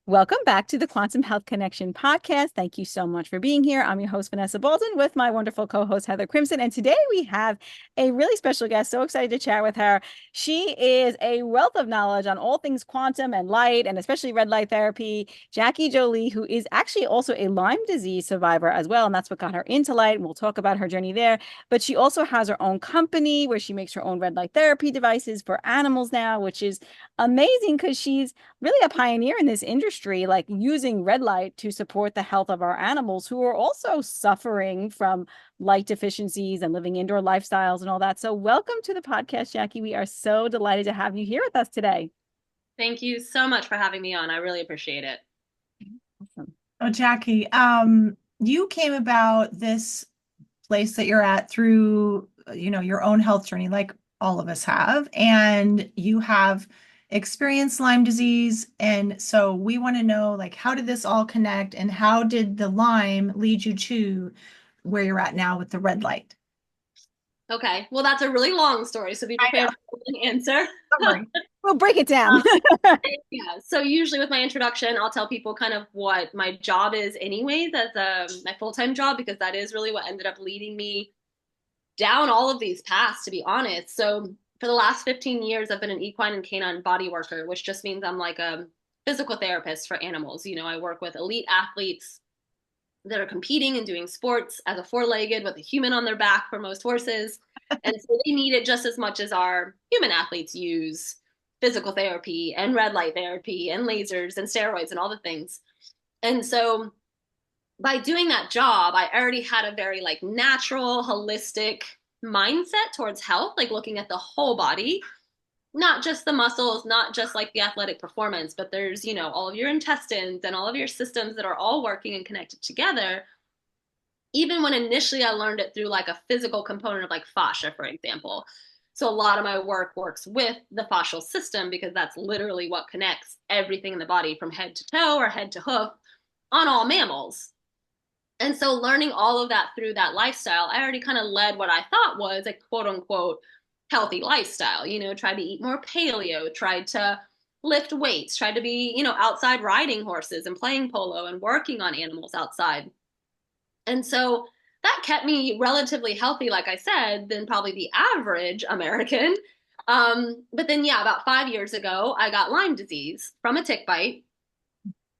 Welcome back to the Quantum Health Connection podcast. Thank you so much for being here. I'm your host, Vanessa Baldwin, with my wonderful co-host, Heather Crimson. And today we have a really special guest. So excited to chat with her. She is a wealth of knowledge on all things quantum and light, and especially red light therapy. Jackie Jolie, who is actually also a Lyme disease survivor as well. And that's what got her into light. And we'll talk about her journey there. But she also has her own company where she makes her own red light therapy devices for animals now, which is amazing because she's really a pioneer in this industry, like using red light to support the health of our animals who are also suffering from light deficiencies and living indoor lifestyles and all that. So, welcome to the podcast, Jackie. We are so delighted to have you here with us today. Thank you so much for having me on. I really appreciate it. Awesome. Oh, Jackie, you came about this place that you're at through, your own health journey, like all of us have, and you have experienced Lyme disease. And so we want to know, like, how did this all connect and how did the Lyme lead you to where you're at now with the red light? Okay, well, that's a really long story, so be I prepared know. for an answer. Don't worry. We'll break it down. Um, yeah, so usually with my introduction, I'll tell people kind of what my job is anyways, as my full-time job, because that is really what ended up leading me down all of these paths, to be honest. So for the last 15 years, I've been an equine and canine body worker, which just means I'm like a physical therapist for animals. I work with elite athletes that are competing and doing sports as a four-legged with a human on their back for most horses. And so they need it just as much as our human athletes use physical therapy and red light therapy and lasers and steroids and all the things. And so by doing that job, I already had a very like natural, holistic mindset towards health, like looking at the whole body, not just the muscles, not just like the athletic performance, but there's, all of your intestines and all of your systems that are all working and connected together. Even when initially I learned it through like a physical component of like fascia, for example. So a lot of my work works with the fascial system because that's literally what connects everything in the body from head to toe or head to hoof on all mammals. And so learning all of that through that lifestyle, I already kind of led what I thought was a quote unquote healthy lifestyle, tried to eat more paleo, tried to lift weights, tried to be, outside riding horses and playing polo and working on animals outside. And so that kept me relatively healthy, like I said, than probably the average American. But then, yeah, about 5 years ago, I got Lyme disease from a tick bite.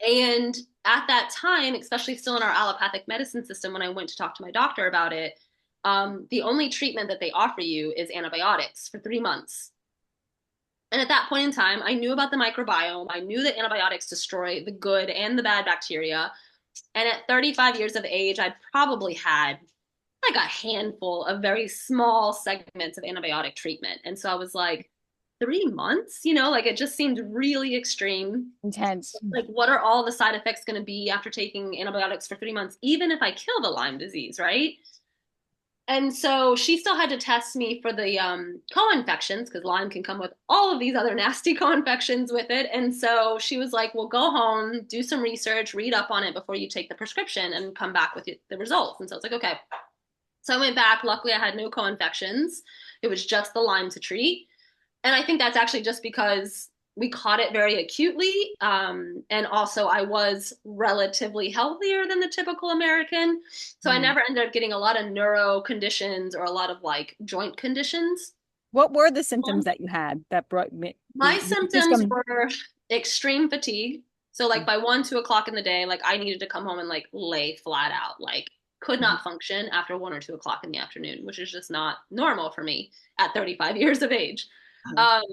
And at that time, especially still in our allopathic medicine system, when I went to talk to my doctor about it, the only treatment that they offer you is antibiotics for 3 months. And at that point in time, I knew about the microbiome. I knew that antibiotics destroy the good and the bad bacteria. And at 35 years of age, I'd probably had like a handful of very small segments of antibiotic treatment. And so I was like, 3 months, like it just seemed really extreme. Intense. Like, what are all the side effects going to be after taking antibiotics for 3 months, even if I kill the Lyme disease, right? And so she still had to test me for the co-infections because Lyme can come with all of these other nasty co-infections with it. And so she was like, well, go home, do some research, read up on it before you take the prescription and come back with the results. And so I was like, okay. So I went back. Luckily, I had no co-infections. It was just the Lyme to treat. And I think that's actually just because we caught it very acutely. And also I was relatively healthier than the typical American. So I never ended up getting a lot of neuro conditions or a lot of like joint conditions. What were the symptoms that you had that brought me? My Just symptoms were extreme fatigue. So like by 1, 2 o'clock in the day, like I needed to come home and like lay flat out, like could not function after 1 or 2 o'clock in the afternoon, which is just not normal for me at 35 years of age. Um,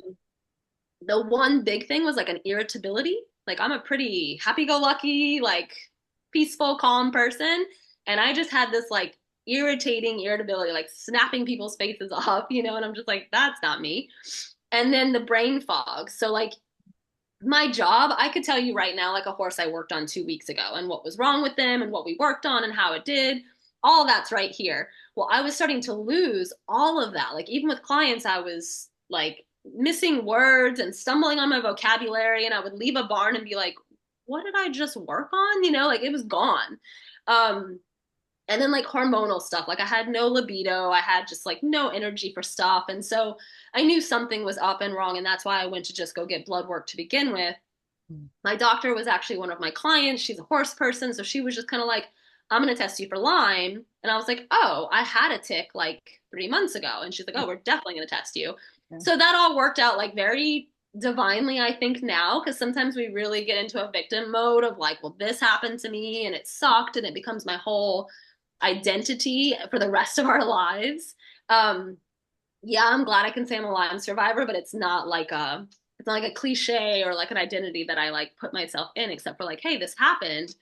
the one big thing was like an irritability. Like I'm a pretty happy-go-lucky, like peaceful, calm person. And I just had this like irritating irritability, like snapping people's faces off, and I'm just like, that's not me. And then the brain fog. So like my job, I could tell you right now, like a horse I worked on 2 weeks ago and what was wrong with them and what we worked on and how it did. All that's right here. Well, I was starting to lose all of that. Like even with clients, I was like missing words and stumbling on my vocabulary. And I would leave a barn and be like, what did I just work on? Like it was gone. Um, and then like hormonal stuff, like I had no libido, I had just like no energy for stuff. And so I knew something was up and wrong. And that's why I went to just go get blood work to begin with. My doctor was actually one of my clients. She's a horse person. So she was just kind of like, I'm going to test you for Lyme. And I was like, oh, I had a tick like 3 months ago. And she's like, oh, we're definitely going to test you. Okay. So that all worked out like very divinely, I think, now, because sometimes we really get into a victim mode of like, well, this happened to me and it sucked and it becomes my whole identity for the rest of our lives. Um, yeah, I'm glad I can say I'm a Lyme survivor, but it's not like a cliche or like an identity that I like put myself in, except for like, hey, this happened,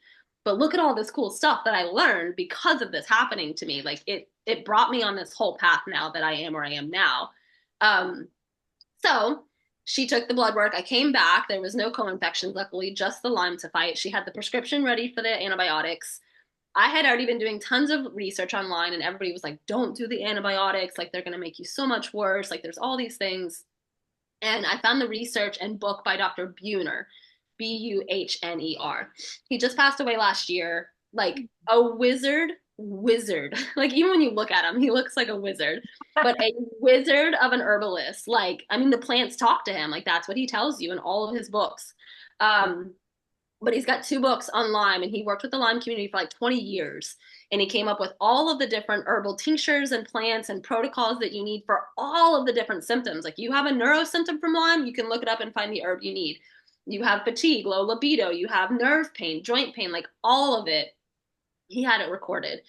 but look at all this cool stuff that I learned because of this happening to me. Like it brought me on this whole path now that I am where I am now. Um, so she took the blood work. I came back. There was no co-infections, luckily, just the Lyme to fight. She had the prescription ready for the antibiotics. I had already been doing tons of research online, and everybody was like, don't do the antibiotics. Like, they're going to make you so much worse. Like, there's all these things. And I found the research and book by Dr. Buhner, Buhner. He just passed away last year. Like, a wizard. Like, even when you look at him, he looks like a wizard, but a wizard of an herbalist. Like, I mean, the plants talk to him. Like, that's what he tells you in all of his books. Um, but he's got 2 books on Lyme, and he worked with the Lyme community for like 20 years. And he came up with all of the different herbal tinctures and plants and protocols that you need for all of the different symptoms. Like, you have a neuro symptom from Lyme, you can look it up and find the herb you need. You have fatigue, low libido, you have nerve pain, joint pain, like all of it. He had it recorded.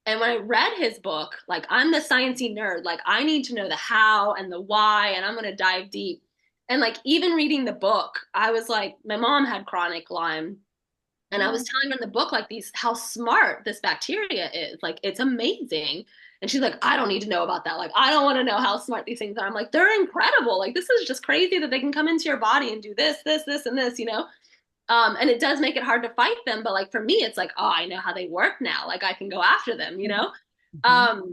And when I read his book, like, I'm the sciencey nerd, like, I need to know the how and the why, and I'm going to dive deep. And like, even reading the book, I was like, my mom had chronic Lyme, and I was telling her in the book, like, how smart this bacteria is. Like, it's amazing. And she's like, I don't need to know about that. Like, I don't want to know how smart these things are. I'm like, they're incredible. Like, this is just crazy that they can come into your body and do this, this, this, and this, you know? And it does make it hard to fight them. But like, for me, it's like, oh, I know how they work now. Like, I can go after them, you know? Mhm.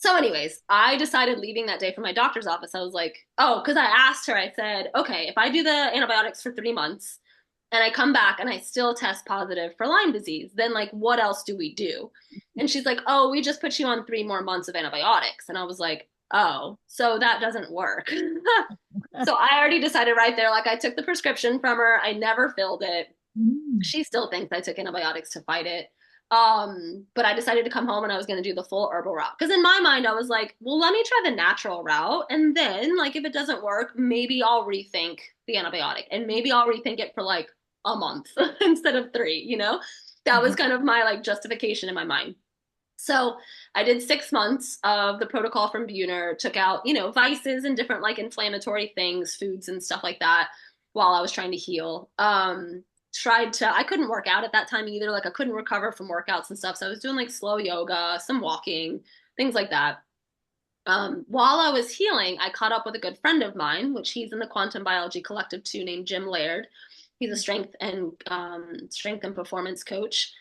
So anyways, I decided leaving that day from my doctor's office. I was like, oh, because I asked her, I said, okay, if I do the antibiotics for 3 months and I come back and I still test positive for Lyme disease, then like, what else do we do? And she's like, oh, we just put you on 3 more months of antibiotics. And I was like, oh, so that doesn't work. So I already decided right there, like, I took the prescription from her. I never filled it. Mm. She still thinks I took antibiotics to fight it. But I decided to come home and I was going to do the full herbal route. Because in my mind, I was like, well, let me try the natural route. And then, like, if it doesn't work, maybe I'll rethink the antibiotic. And maybe I'll rethink it for like a month instead of 3, you know? That was kind of my like justification in my mind. So I did 6 months of the protocol from Buhner, took out, vices and different like inflammatory things, foods and stuff like that while I was trying to heal. I couldn't work out at that time either. Like, I couldn't recover from workouts and stuff. So I was doing like slow yoga, some walking, things like that. While I was healing, I caught up with a good friend of mine, which he's in the quantum biology collective too, named Jim Laird. He's a strength and performance coach.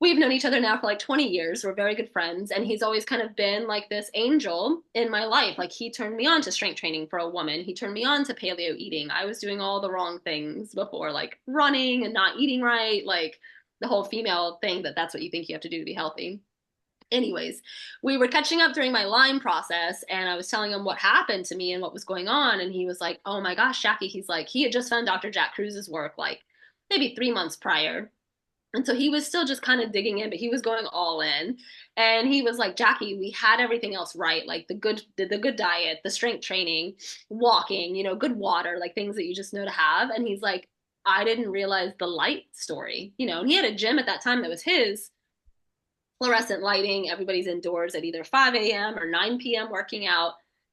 We've known each other now for like 20 years. We're very good friends. And he's always kind of been like this angel in my life. Like, he turned me on to strength training for a woman. He turned me on to paleo eating. I was doing all the wrong things before, like running and not eating right. Like, the whole female thing that's what you think you have to do to be healthy. Anyways, we were catching up during my Lyme process, and I was telling him what happened to me and what was going on. And he was like, oh my gosh, Jackie, he's like, he had just found Dr. Jack Cruz's work like maybe 3 months prior. And so he was still just kind of digging in, but he was going all in. And he was like, Jackie, we had everything else right. Like the good diet, the strength training, walking, good water, like things that you just know to have. And he's like, I didn't realize the light story, and he had a gym at that time that was his, fluorescent lighting. Everybody's indoors at either 5 a.m. or 9 p.m. working out.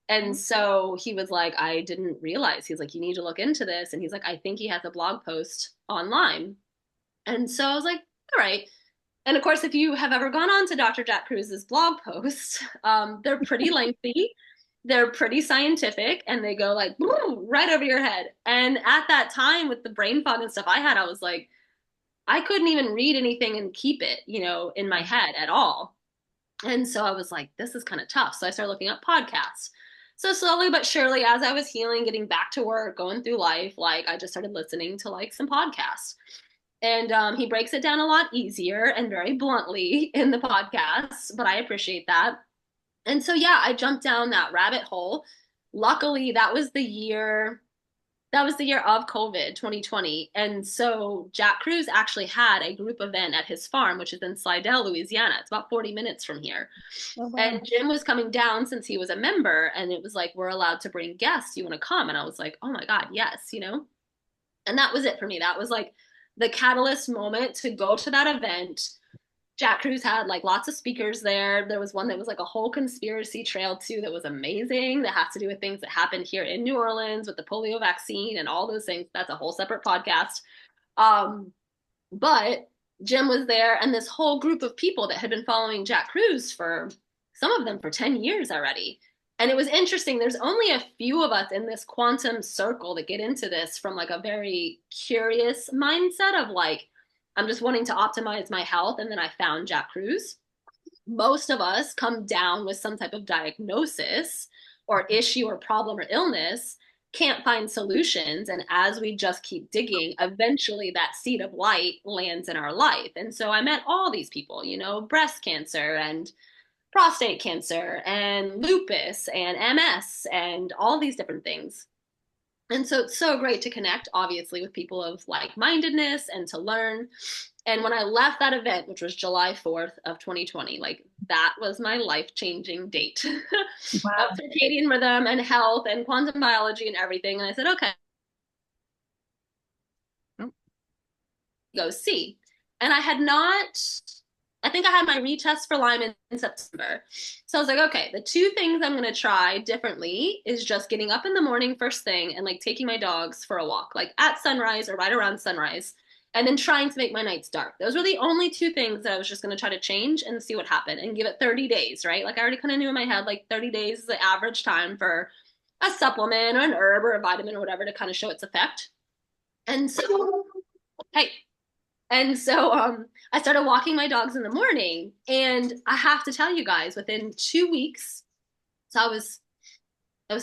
And so he was like, I didn't realize. He's like, you need to look into this. And he's like, I think he has a blog post online. And so I was like, all right. And of course, if you have ever gone on to Dr. Jack Cruz's blog posts, they're pretty lengthy, they're pretty scientific, and they go like right over your head. And at that time, with the brain fog and stuff I had, I was like, I couldn't even read anything and keep it, in my head at all. And so I was like, this is kind of tough. So I started looking up podcasts. So slowly but surely, as I was healing, getting back to work, going through life, like, I just started listening to like some podcasts. And he breaks it down a lot easier and very bluntly in the podcast, but I appreciate that. And so, yeah, I jumped down that rabbit hole. Luckily, that was the year That was the year of COVID, 2020. And so Jack Cruz actually had a group event at his farm, which is in Slidell, Louisiana. It's about 40 minutes from here. Oh, wow. And Jim was coming down since he was a member, and it was like, we're allowed to bring guests. You want to come? And I was like, oh my God, yes, you know? And that was it for me. That was like the catalyst moment to go to that event. Jack Cruz had like lots of speakers there. There was one that was like a whole conspiracy trail too that was amazing, that has to do with things that happened here in New Orleans with the polio vaccine and all those things. That's a whole separate podcast. Um, but Jim was there, and this whole group of people that had been following Jack Cruz for some of them for 10 years already. And it was interesting. There's only a few of us in this quantum circle that get into this from like a very curious mindset of like, I'm just wanting to optimize my health. And then I found Jack Cruz. Most of us come down with some type of diagnosis or issue or problem or illness, can't find solutions. And as we just keep digging, eventually that seed of light lands in our life. And so I met all these people, you know, breast cancer and prostate cancer and lupus and MS and all these different things. And so it's so great to connect, obviously, with people of like-mindedness and to learn. And when I left that event, which was July 4th of 2020, like that was my life-changing date Wow. of circadian rhythm and health and quantum biology and everything. And I said, okay, go see. And I had not, I think I had my retest for Lyme in September. So I was like, okay, the two things I'm going to try differently is just getting up in the morning first thing and like taking my dogs for a walk, like at sunrise or right around sunrise, and then trying to make my nights dark. Those were the only two things that I was just going to try to change and see what happened and give it 30 days, right? Like I already kind of knew in my head, like 30 days is the average time for a supplement or an herb or a vitamin or whatever to kind of show its effect. And so, hey, and so I started walking my dogs in the morning. And I have to tell you guys, within 2 weeks, so I was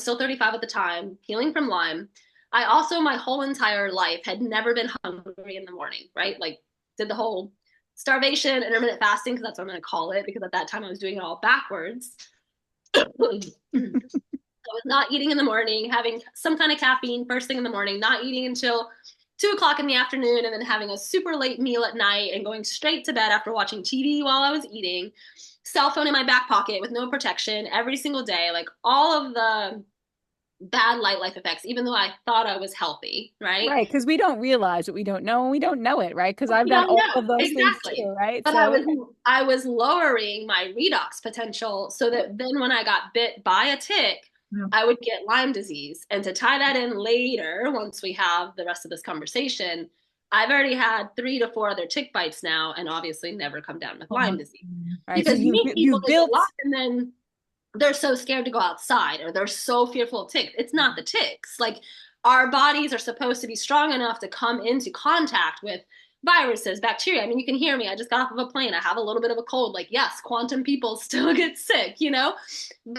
still 35 at the time, healing from Lyme. I also, my whole entire life, had never been hungry in the morning, right? Like, did the whole starvation, intermittent fasting, because that's what I'm going to call it, because at that time I was doing it all backwards. I was not eating in the morning, having some kind of caffeine first thing in the morning, not eating until 2 o'clock in the afternoon, and then having a super late meal at night and going straight to bed after watching TV while I was eating, cell phone in my back pocket with no protection every single day, like all of the bad life effects, even though I thought I was healthy, right? Right, because we don't realize what we don't know and we don't know it, right? Because I've We done don't all know of those things exactly. too, right? But So I was lowering my redox potential so that then when I got bit by a tick, Yeah. I would get Lyme disease. And to tie that in later, once we have the rest of this conversation, I've already had 3 to 4 other tick bites now, and obviously never come down with Oh my Lyme disease. right, so Because you meet people you've that get built. Lyme and then they're so scared to go outside or they're so fearful of ticks. It's not the ticks. Like our bodies are supposed to be strong enough to come into contact with viruses, bacteria. I mean, you can hear me. I just got off of a plane. I have a little bit of a cold. Like, yes, quantum people still get sick, you know,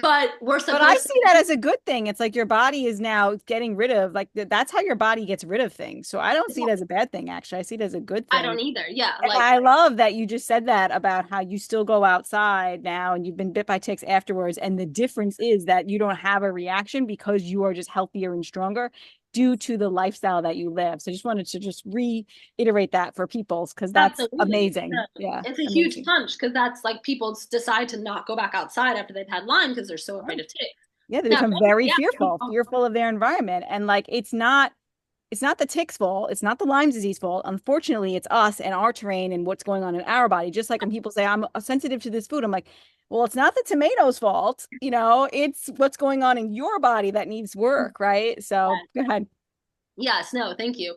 but we're But I supposed see that as a good thing. It's like your body is now getting rid of, like, that's how your body gets rid of things. So I don't see it to. as a bad thing, actually. I see it as a good I thing. don't either. Yeah. And Like, I love that you just said that about how you still go outside now and you've been bit by ticks afterwards. And the difference is that you don't have a reaction because you are just healthier and stronger due to the lifestyle that you live. So I just wanted to just reiterate that for people's, because that's absolutely. amazing. Yeah, It's a huge amazing. punch because that's like people decide to not go back outside after they've had Lyme because they're so afraid Right. of ticks. Yeah, they Now, become very yeah, fearful of their environment. And like it's not the tick's fault. It's not the Lyme disease fault. Unfortunately, it's us and our terrain and what's going on in our body. Just like when people say, I'm sensitive to this food, I'm like, well, it's not the tomato's fault. You know, it's what's going on in your body that needs work, right? So go ahead. yes, no, thank you.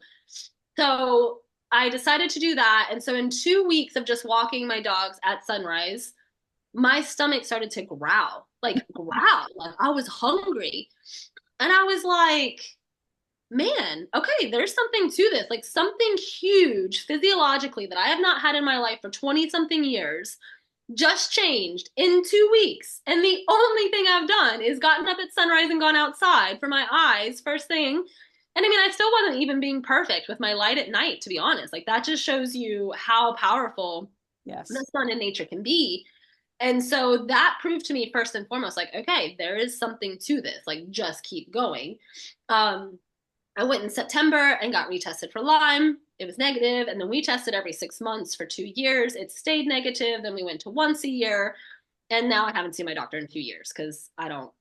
So I decided to do that. And so in 2 weeks of just walking my dogs at sunrise, my stomach started to growl, like growl. Like I was hungry. And I was like, man, okay, there's something to this, like something huge physiologically that I have not had in my life for 20 something years just changed in 2 weeks. And the only thing I've done is gotten up at sunrise and gone outside for my eyes first thing. And I mean, I still wasn't even being perfect with my light at night, to be honest. Like that just shows you how powerful Yes. the sun and nature can be. And so that proved to me first and foremost, like, okay, there is something to this, like just keep going. Um, I went in September and got retested for Lyme. It was negative, and then we tested every 6 months for 2 years. It stayed negative. Then we went to once a year, and now I haven't seen my doctor in a few years because I don't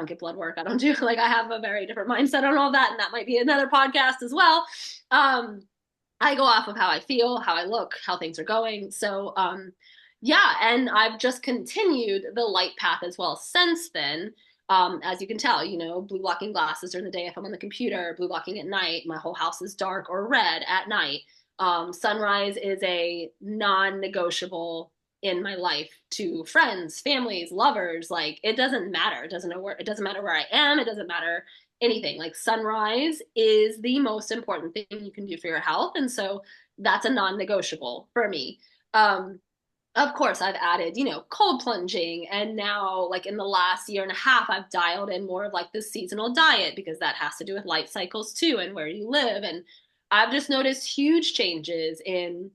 get blood work. I don't do like I have a very different mindset on all that, and that might be another podcast as well. I go off of how I feel, how I look, how things are going. So yeah, and I've just continued the light path as well since then. As you can tell, blue blocking glasses during the day if I'm on the computer, blue blocking at night. My whole house is dark or red at night. Sunrise is a non-negotiable in my life to friends, families, lovers. Like it doesn't matter. It doesn't matter where I am. It doesn't matter anything. Like sunrise is the most important thing you can do for your health. And so that's a non-negotiable for me. Of course, I've added, cold plunging. And now, like in the last year and a half, I've dialed in more of like the seasonal diet because that has to do with light cycles too and where you live. And I've just noticed huge changes in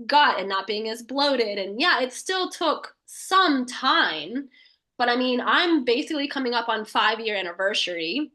gut and not being as bloated. And yeah, it still took some time. But I mean, I'm basically coming up on 5-year anniversary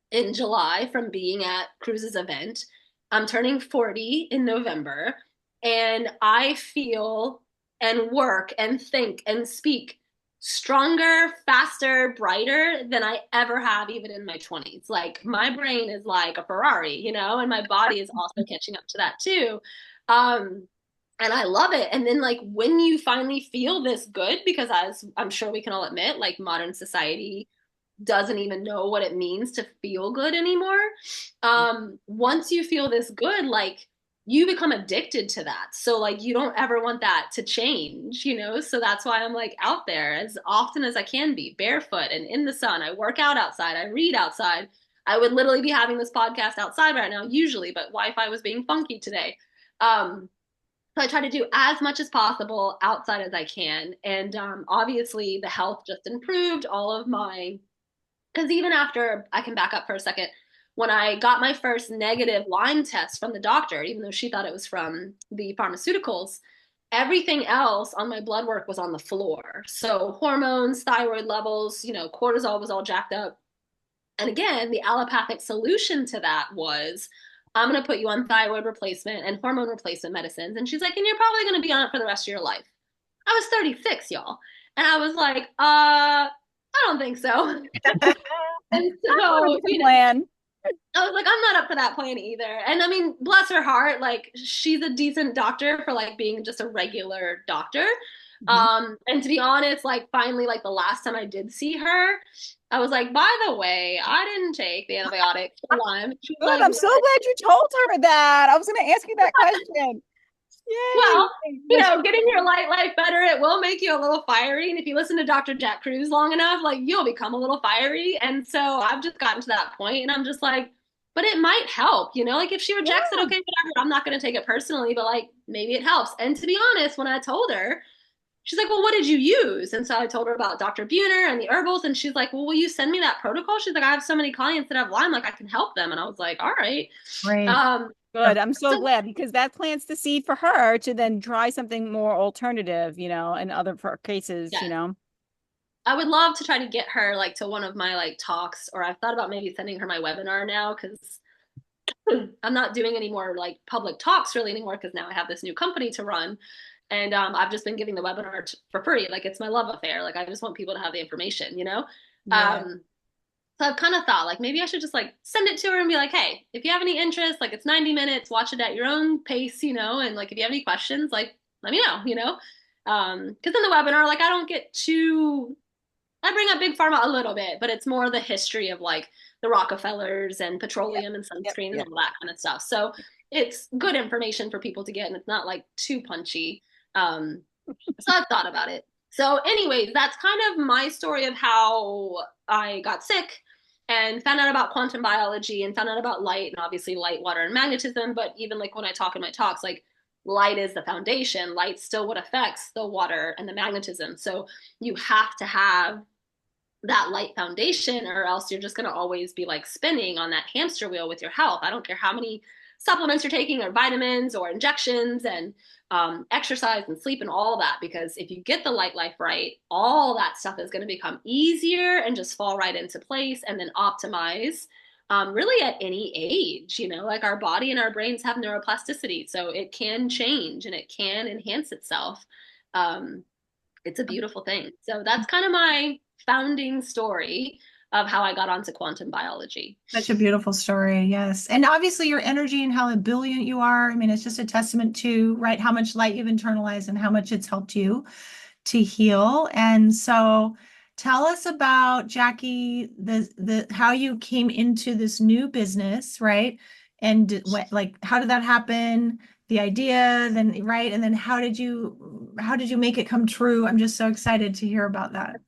in July from being at Cruz's event. I'm turning 40 in November, and I feel and work and think and speak stronger, faster, brighter than I ever have, even in my 20s. Like my brain is like a Ferrari, and my body is also catching up to that too. And I love it. And then like when you finally feel this good, because as I'm sure we can all admit, like modern society doesn't even know what it means to feel good anymore. Once you feel this good, like you become addicted to that. So like you don't ever want that to change, So that's why I'm like out there as often as I can be, barefoot and in the sun. I work out outside, I read outside. I would literally be having this podcast outside right now, usually, but Wi-Fi was being funky today. So I try to do as much as possible outside as I can. And obviously the health just improved. All of my because even after, I can back up for a second, when I got my first negative Lyme test from the doctor, even though she thought it was from the pharmaceuticals, everything else on my blood work was on the floor. So hormones, thyroid levels, cortisol was all jacked up. And again, the allopathic solution to that was, I'm going to put you on thyroid replacement and hormone replacement medicines. And she's like, and you're probably going to be on it for the rest of your life. I was 36, y'all. And I was like, I don't think so. And so, plan. I was like, I'm not up for that plan either. And I mean, bless her heart, like she's a decent doctor for like being just a regular doctor. And to be honest, like finally, like the last time I did see her, I was like, by the way, I didn't take the antibiotic for Lyme. She was Good. like, I'm so glad you told her that. I was going to ask you that question. well, Yay. getting your life better, it will make you a little fiery. And if you listen to Dr. Jack Cruz long enough, like you'll become a little fiery. And so I've just gotten to that point and I'm just like, but it might help, like if she rejects it, okay, whatever. I'm not going to take it personally, but like maybe it helps. And to be honest, when I told her, she's like, well, what did you use? And so I told her about Dr. Buhner and the herbals. And she's like, well, will you send me that protocol? She's like, I have so many clients that have Lyme, like I can help them. And I was like, all right. Great. Good. I'm so glad because that plants the seed for her to then try something more alternative, in other cases, yeah. I would love to try to get her like to one of my like talks, or I've thought about maybe sending her my webinar now because I'm not doing any more like public talks really anymore because now I have this new company to run. And I've just been giving the webinar for free. Like it's my love affair. Like I just want people to have the information, Yeah. So I've kind of thought like maybe I should just like send it to her and be like, hey, if you have any interest, like it's 90 minutes, watch it at your own pace, and like if you have any questions, like let me know, because in the webinar, like I bring up big pharma a little bit, but it's more the history of like the Rockefellers and petroleum and sunscreen and all that kind of stuff. So it's good information for people to get, and it's not like too punchy. So I've thought about it. So anyways, that's kind of my story of how I got sick and found out about quantum biology and found out about light and obviously light, water, and magnetism. But even like when I talk in my talks, like light is the foundation. Light's still what affects the water and the magnetism. So you have to have that light foundation or else you're just going to always be like spinning on that hamster wheel with your health. I don't care how many supplements you're taking or vitamins or injections and exercise and sleep and all that, because if you get the light life right, all that stuff is going to become easier and just fall right into place and then optimize really at any age, like our body and our brains have neuroplasticity. So it can change and it can enhance itself. Um, it's a beautiful thing. So that's kind of my founding story of how I got onto quantum biology. Such a beautiful story, yes. And obviously your energy and how brilliant you are. I mean, it's just a testament to, right, how much light you've internalized and how much it's helped you to heal. And so tell us about, Jackie, the how you came into this new business, right? And what, like, how did that happen? The idea, then, right? And then how did you make it come true? I'm just so excited to hear about that.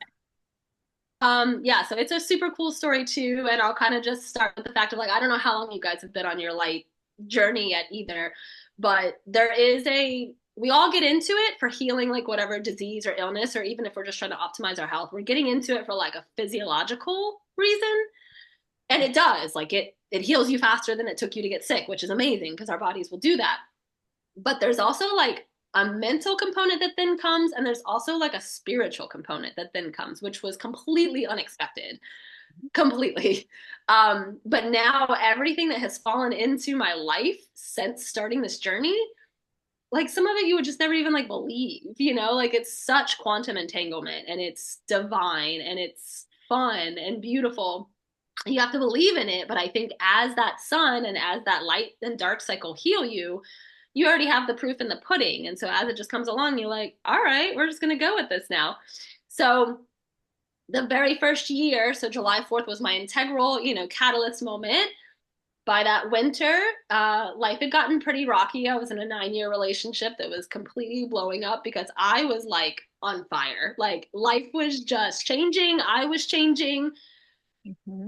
Yeah, so it's a super cool story too, and I'll kind of just start with the fact of like, I don't know how long you guys have been on your light journey yet either, but we all get into it for healing like whatever disease or illness, or even if we're just trying to optimize our health, we're getting into it for like a physiological reason. And it does, like it heals you faster than it took you to get sick, which is amazing because our bodies will do that. But there's also like a mental component that then comes, and there's also like a spiritual component that then comes, which was completely unexpected, completely. But now everything that has fallen into my life since starting this journey, like some of it you would just never even like believe, like it's such quantum entanglement and it's divine and it's fun and beautiful. You have to believe in it, but I think as that sun and as that light and dark cycle heal you, you already have the proof in the pudding. And so as it just comes along, you're like, all right, we're just going to go with this now. So the very first year, so July 4th was my integral, catalyst moment. By that winter, life had gotten pretty rocky. I was in a 9-year relationship that was completely blowing up because I was like on fire. Like life was just changing. I was changing. Mhm.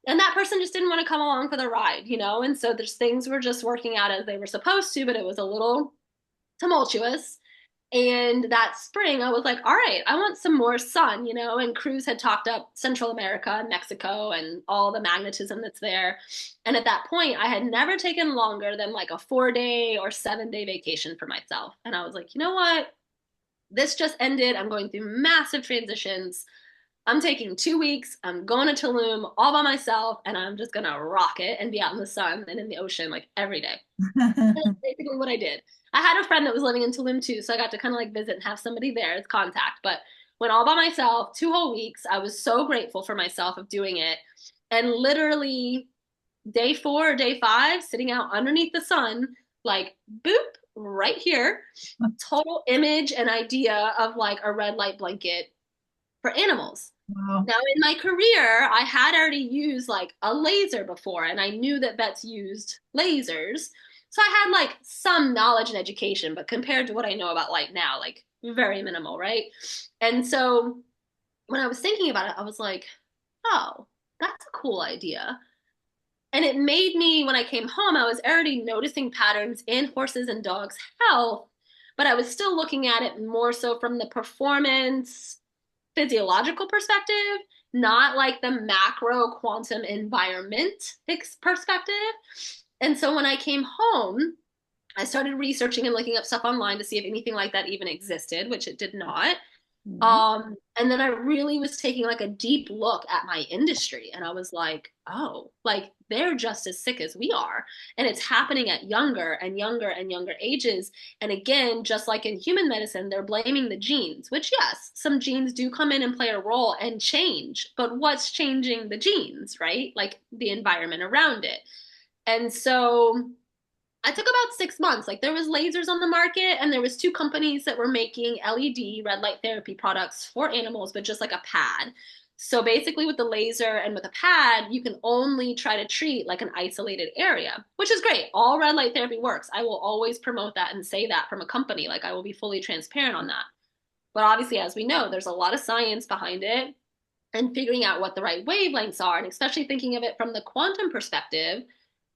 And that person just didn't want to come along for the ride, and so there's things were just working out as they were supposed to, but it was a little tumultuous. And that spring, I was like, all right, I want some more sun, and Cruz had talked up Central America and Mexico and all the magnetism that's there. And at that point, I had never taken longer than like a 4-day or 7-day vacation for myself. And I was like, you know what? This just ended. I'm going through massive transitions. I'm taking 2 weeks. I'm going to Tulum all by myself, and I'm just gonna rock it and be out in the sun and in the ocean like every day. That's basically what I did. I had a friend that was living in Tulum too, so I got to kind of like visit and have somebody there as contact. But went all by myself, 2 whole weeks. I was so grateful for myself of doing it, and literally day 4 or day 5, sitting out underneath the sun, like boop, right here, total image and idea of like a red light blanket for animals. Wow. Now, in my career, I had already used like a laser before, and I knew that vets used lasers. So I had like some knowledge and education, but compared to what I know about light now, like very minimal, right? And so when I was thinking about it, I was like, oh, that's a cool idea. And it made me, when I came home, I was already noticing patterns in horses and dogs' health, but I was still looking at it more so from the performance physiological perspective, not like the macro quantum environment perspective. And so when I came home, I started researching and looking up stuff online to see if anything like that even existed, which it did not. Mhm. And then I really was taking like a deep look at my industry, and I was like, oh, like they're just as sick as we are. And it's happening at younger and younger and younger ages. And again, just like in human medicine, they're blaming the genes, which yes, some genes do come in and play a role and change, but what's changing the genes, right? Like the environment around it. And so I took about 6 months. Like there was lasers on the market, and there was 2 companies that were making LED red light therapy products for animals, but just like a pad. So basically with the laser and with a pad, you can only try to treat like an isolated area, which is great. All red light therapy works. I will always promote that and say that from a company. Like I will be fully transparent on that. But obviously, as we know, there's a lot of science behind it and figuring out what the right wavelengths are, and especially thinking of it from the quantum perspective.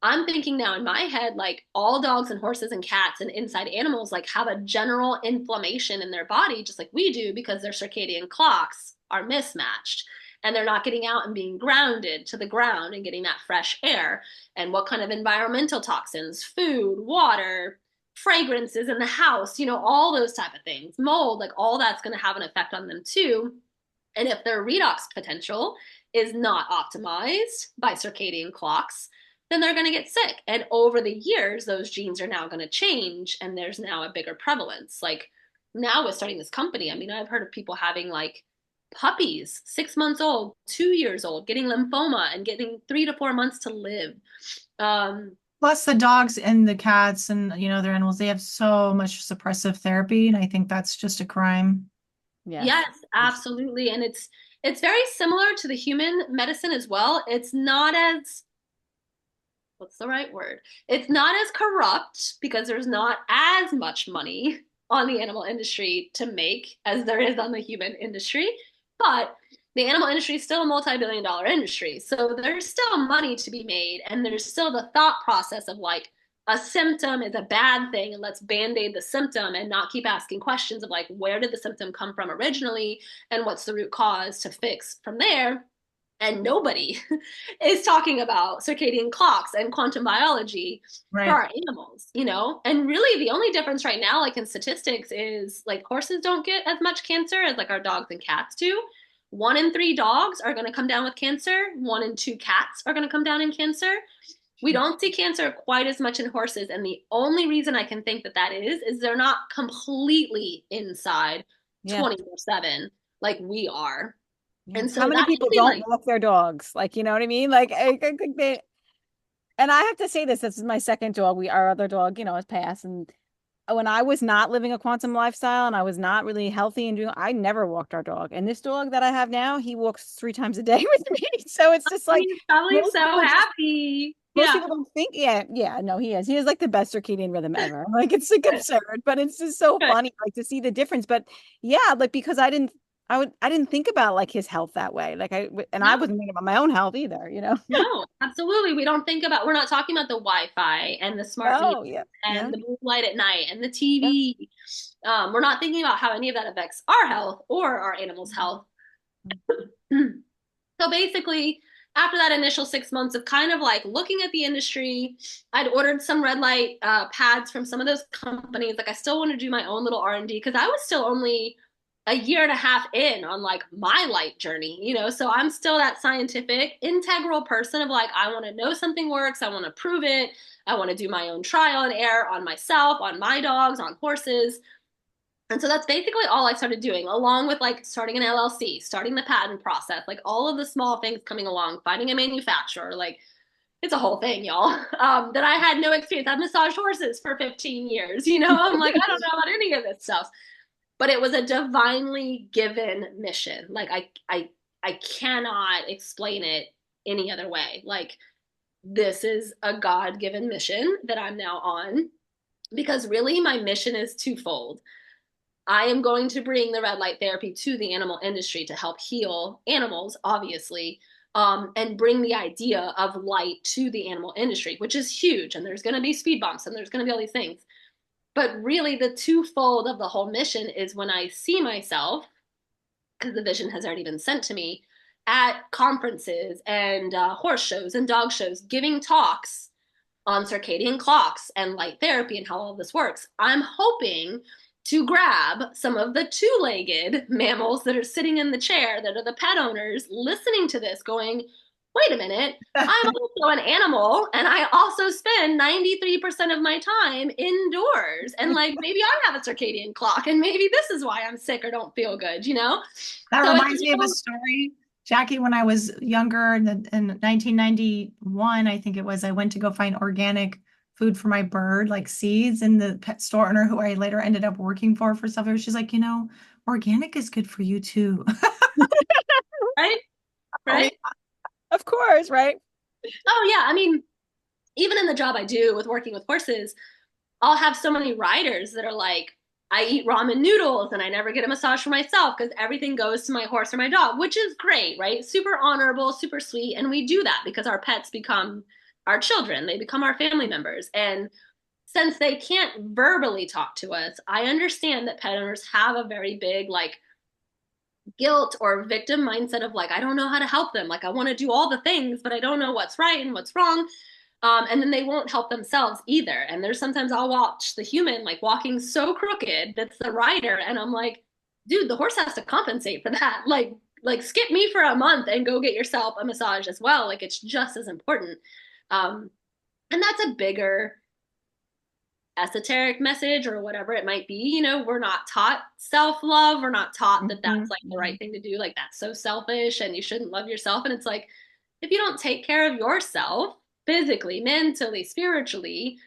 I'm thinking now in my head, like all dogs and horses and cats and inside animals, like have a general inflammation in their body, just like we do, because their circadian clocks are mismatched and they're not getting out and being grounded to the ground and getting that fresh air. And what kind of environmental toxins, food, water, fragrances in the house, all those type of things, mold, like all that's going to have an effect on them too. And if their redox potential is not optimized by circadian clocks, then they're going to get sick. And over the years, those genes are now going to change, and there's now a bigger prevalence. Like now with starting this company, I mean, I've heard of people having like puppies, 6 months old, 2 years old, getting lymphoma and getting 3 to 4 months to live. Plus the dogs and the cats and, their animals, they have so much suppressive therapy. And I think that's just a crime. Yes, absolutely. And it's very similar to the human medicine as well. It's not as, what's the right word? It's not as corrupt because there's not as much money on the animal industry to make as there is on the human industry. But the animal industry is still a multi-billion-dollar industry. So there's still money to be made. And there's still the thought process of like, a symptom is a bad thing and let's band-aid the symptom and not keep asking questions of like, where did the symptom come from originally and what's the root cause to fix from there. And nobody is talking about circadian clocks and quantum biology for our animals, and really the only difference right now, like in statistics, is like horses don't get as much cancer as like our dogs and cats do. 1 in 3 dogs are going to come down with cancer. 1 in 2 cats are going to come down in cancer. We don't see cancer quite as much in horses. And the only reason I can think that is they're not completely inside 24/7 like we are. And so how many people don't walk their dogs? Like, you know what I mean? Like, I think they, and I have to say this is my second dog. Our other dog, has passed. And when I was not living a quantum lifestyle and I was not really healthy and I never walked our dog. And this dog that I have now, he walks 3 times a day with me. So it's just like, he's probably so happy. Most people don't think, no, he is. He has like the best circadian rhythm ever. Like it's like absurd, but it's just so funny, like to see the difference. But yeah, like because I didn't think about like his health that way. Like I wasn't thinking about my own health either, No, absolutely. We're not talking about the Wi-Fi and the smart meters and the blue light at night and the TV. We're not thinking about how any of that affects our health or our animals' health. So basically, after that initial 6 months of kind of like looking at the industry, I'd ordered some red light pads from some of those companies. Like I still want to do my own little R&D because I was still only a year and a half in on like my light journey, so I'm still that scientific integral person of like, I want to know something works. I want to prove it. I want to do my own trial and error on myself, on my dogs, on horses. And so that's basically all I started doing, along with like starting an LLC, starting the patent process, like all of the small things coming along, finding a manufacturer, like it's a whole thing, y'all, that I had no experience. I've massaged horses for 15 years, I'm like, I don't know about any of this stuff, but it was a divinely given mission. Like I cannot explain it any other way. Like this is a God-given mission that I'm now on because really my mission is twofold. I am going to bring the red light therapy to the animal industry to help heal animals, obviously, and bring the idea of light to the animal industry, which is huge. And there's going to be speed bumps and there's going to be all these things. But really, the twofold of the whole mission is when I see myself, because the vision has already been sent to me, at conferences and horse shows and dog shows, giving talks on circadian clocks and light therapy and how all of this works. I'm hoping to grab some of the 2-legged mammals that are sitting in the chair that are the pet owners listening to this going, wait a minute, I'm also an animal and I also spend 93% of my time indoors. And like, maybe I have a circadian clock and maybe this is why I'm sick or don't feel good, That reminds me of a story, Jackie, when I was younger in 1991, I think it was, I went to go find organic food for my bird, like seeds, and the pet store owner who I later ended up working for several years, she's like, organic is good for you too. Right? Of course, right? Oh yeah. I mean, even in the job I do with working with horses, I'll have so many riders that are like, I eat ramen noodles and I never get a massage for myself because everything goes to my horse or my dog, which is great, right? Super honorable, super sweet. And we do that because our pets become our children. They become our family members. And since they can't verbally talk to us, I understand that pet owners have a very big like guilt or victim mindset of like, I don't know how to help them. Like I want to do all the things, but I don't know what's right and what's wrong. And then they won't help themselves either. And there's sometimes I'll watch the human like walking so crooked that's the rider. And I'm like, dude, the horse has to compensate for that. Like like skip me for a month and go get yourself a massage as well. Like it's just as important. Um, and that's a bigger esoteric message or whatever it might be. You know, we're not taught self-love. We're not taught that that's like the right thing to do. Like that's so selfish and you shouldn't love yourself. And it's like, if you don't take care of yourself physically, mentally, spiritually,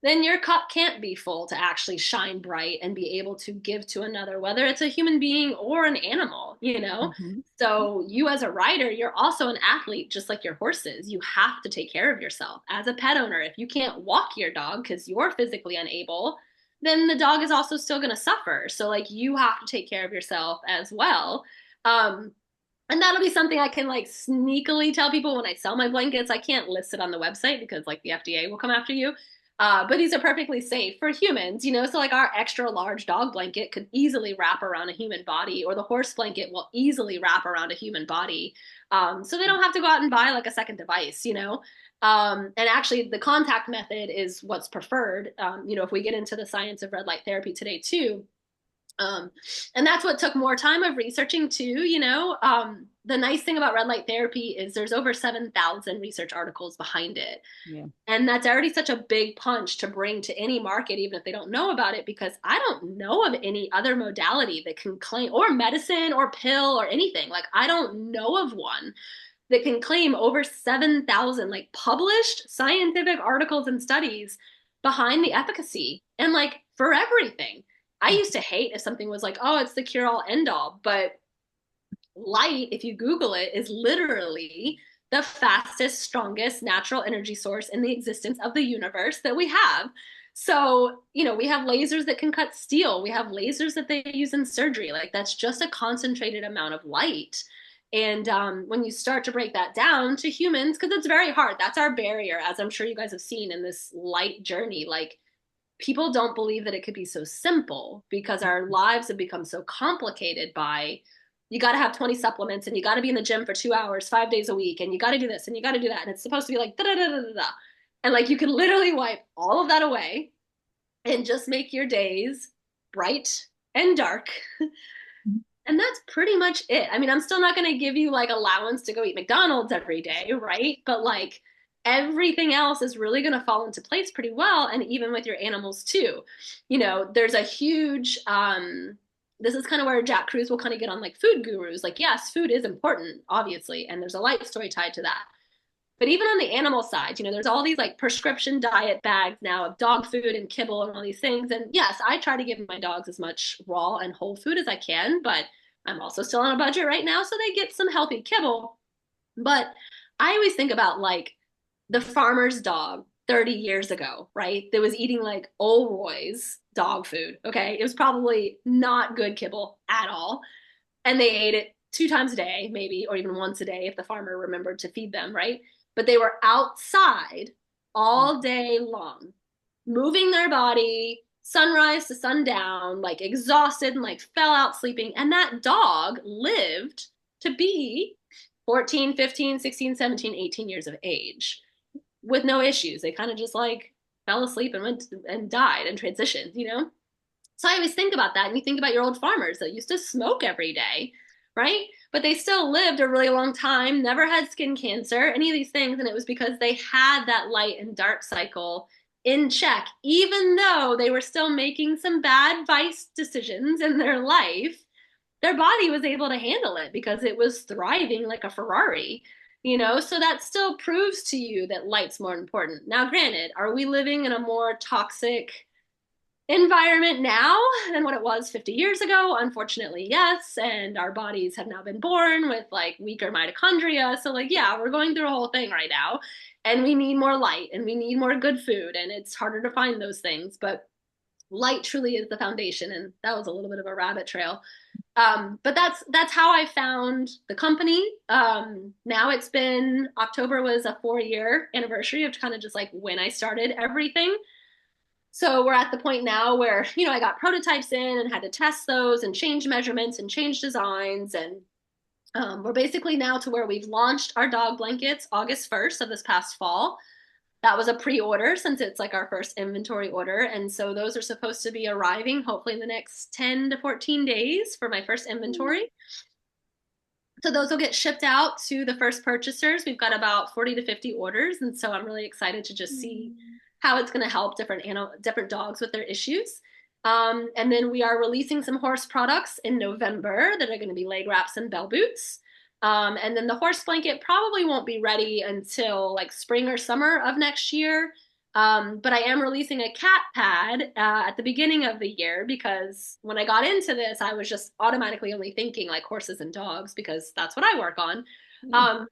then your cup can't be full to actually shine bright and be able to give to another, whether it's a human being or an animal, you know? Mm-hmm. So you as a rider, you're also an athlete, just like your horses. You have to take care of yourself. As a pet owner, if you can't walk your dog because you're physically unable, then the dog is also still going to suffer. So like you have to take care of yourself as well. Um, and that'll be something I can like sneakily tell people when I sell my blankets. I can't list it on the website because like the FDA will come after you. But these are perfectly safe for humans, you know, so like our extra large dog blanket could easily wrap around a human body, or the horse blanket will easily wrap around a human body. So they don't have to go out and buy like a second device, you know. And actually, the contact method is what's preferred. You know, if we get into the science of red light therapy today, too, and that's what took more time of researching too, you know. The nice thing about red light therapy is there's over 7,000 research articles behind it. Yeah. And that's already such a big punch to bring to any market, even if they don't know about it, because I don't know of any other modality that can claim, or medicine or pill or anything. Like, I don't know of one that can claim over 7,000 like published scientific articles and studies behind the efficacy and like for everything. I used to hate if something was like, oh, it's the cure all end all, but light, if you Google it, is literally the fastest, strongest natural energy source in the existence of the universe that we have. So, you know, we have lasers that can cut steel. We have lasers that they use in surgery. Like that's just a concentrated amount of light. And when you start to break that down to humans, because it's very hard, that's our barrier, as I'm sure you guys have seen in this light journey. Like people don't believe that it could be so simple because our lives have become so complicated by you got to have 20 supplements and you got to be in the gym for 2 hours, 5 days a week. And you got to do this and you got to do that. And it's supposed to be like, da, da, da, da, da. And like, you can literally wipe all of that away and just make your days bright and dark. And that's pretty much it. I mean, I'm still not going to give you like allowance to go eat McDonald's every day, right? But like everything else is really going to fall into place pretty well. And even with your animals too, you know, there's a huge, this is kind of where Jack Cruz will kind of get on like food gurus. Like, yes, food is important, obviously. And there's a life story tied to that. But even on the animal side, you know, there's all these like prescription diet bags now of dog food and kibble and all these things. And yes, I try to give my dogs as much raw and whole food as I can, but I'm also still on a budget right now, so they get some healthy kibble. But I always think about like the farmer's dog 30 years ago, right? That was eating like Old Roy's dog food. Okay. It was probably not good kibble at all. And they ate it 2 times a day, maybe, or even once a day if the farmer remembered to feed them, right? But they were outside all day long, moving their body, sunrise to sundown, like exhausted and like fell out sleeping. And that dog lived to be 14, 15, 16, 17, 18 years of age with no issues. They kind of just like fell asleep and went and died and transitioned, you know? So I always think about that. And you think about your old farmers that used to smoke every day, right? But they still lived a really long time, never had skin cancer, any of these things. And it was because they had that light and dark cycle in check, even though they were still making some bad vice decisions in their life. Their body was able to handle it because it was thriving like a Ferrari, you know? So that still proves to you that light's more important. Now, granted, are we living in a more toxic environment now than what it was 50 years ago? Unfortunately, yes. And our bodies have now been born with like weaker mitochondria. So like, yeah, we're going through a whole thing right now and we need more light and we need more good food and it's harder to find those things, but light truly is the foundation. And that was a little bit of a rabbit trail. But that's how I found the company. Now it's been October was a 4-year anniversary of kind of just like when I started everything. So we're at the point now where, you know, I got prototypes in and had to test those and change measurements and change designs. And we're basically now to where we've launched our dog blankets August 1st of this past fall. That was a pre-order since it's like our first inventory order. And so those are supposed to be arriving hopefully in the next 10 to 14 days for my first inventory. So those will get shipped out to the first purchasers. We've got about 40 to 50 orders. And so I'm really excited to just see how it's going to help different dogs with their issues. And then we are releasing some horse products in November that are going to be leg wraps and bell boots. And then the horse blanket probably won't be ready until like spring or summer of next year. But I am releasing a cat pad at the beginning of the year because when I got into this, I was just automatically only thinking like horses and dogs because that's what I work on. Um,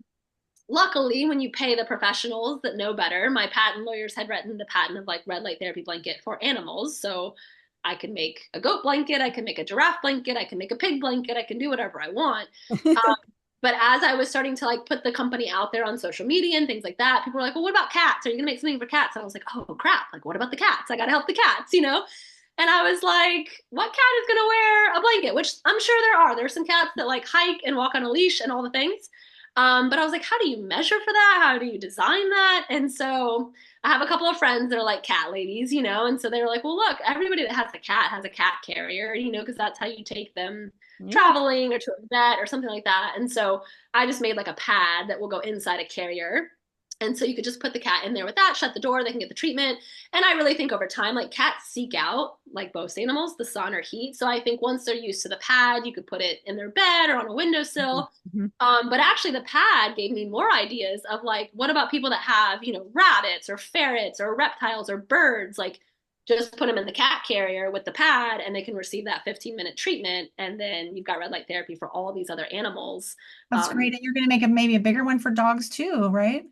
Luckily, when you pay the professionals that know better, my patent lawyers had written the patent of like red light therapy blanket for animals. So I can make a goat blanket, I can make a giraffe blanket, I can make a pig blanket, I can do whatever I want. Um, but as I was starting to like put the company out there on social media and things like that, people were like, well, what about cats? Are you gonna make something for cats? And I was like, oh crap, like what about the cats? I gotta help the cats, you know? And I was like, what cat is gonna wear a blanket? Which I'm sure there are. There's some cats that like hike and walk on a leash and all the things. But I was like, how do you measure for that? How do you design that? And so I have a couple of friends that are like cat ladies, you know, and so they were like, well, look, everybody that has a cat has a cat carrier, you know, because that's how you take them Yeah. traveling or to a vet or something like that. And so I just made like a pad that will go inside a carrier. And so you could just put the cat in there with that, shut the door, they can get the treatment. And I really think over time, like cats seek out, like most animals, the sun or heat. So I think once they're used to the pad, you could put it in their bed or on a windowsill. Mhm. But actually, the pad gave me more ideas of like, what about people that have, you know, rabbits or ferrets or reptiles or birds? Like, just put them in the cat carrier with the pad and they can receive that 15-minute treatment. And then you've got red light therapy for all these other animals. That's great. And you're going to make maybe a bigger one for dogs too, right?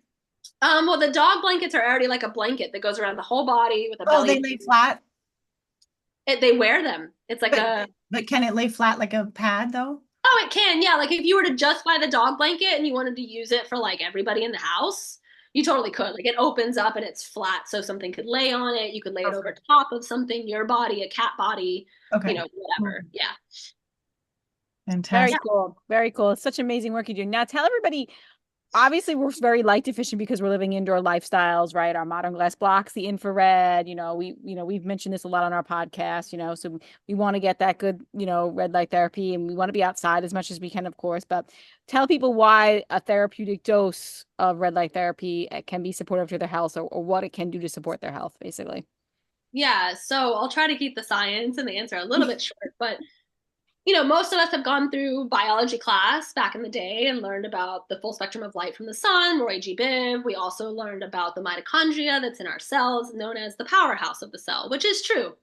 Well, the dog blankets are already like a blanket that goes around the whole body with a Oh, they belly. lay flat, They wear them. It's like but a, but can it lay flat like a pad though? oh, it can. Yeah. Like if you were to just buy the dog blanket and you wanted to use it for like everybody in the house, you totally could. Like it opens up and it's flat. So something could lay on it. You could lay it over Perfect. top of something, your body, a cat body, you Okay. know, whatever. Yeah. Very Fantastic. cool. Very cool. It's such amazing work you do. Now tell everybody, obviously we're very light deficient because we're living indoor lifestyles, right? Our modern glass blocks, the infrared, we've mentioned this a lot on our podcast, so we want to get that good, red light therapy, and we want to be outside as much as we can, of course, but tell people why a therapeutic dose of red light therapy can be supportive to their health, or what it can do to support their health, basically. Yeah. So I'll try to keep the science and the answer a little bit short, but you know, most of us have gone through biology class back in the day and learned about the full spectrum of light from the sun, Roy G. Biv. We also learned about the mitochondria that's in our cells, known as the powerhouse of the cell, which is true.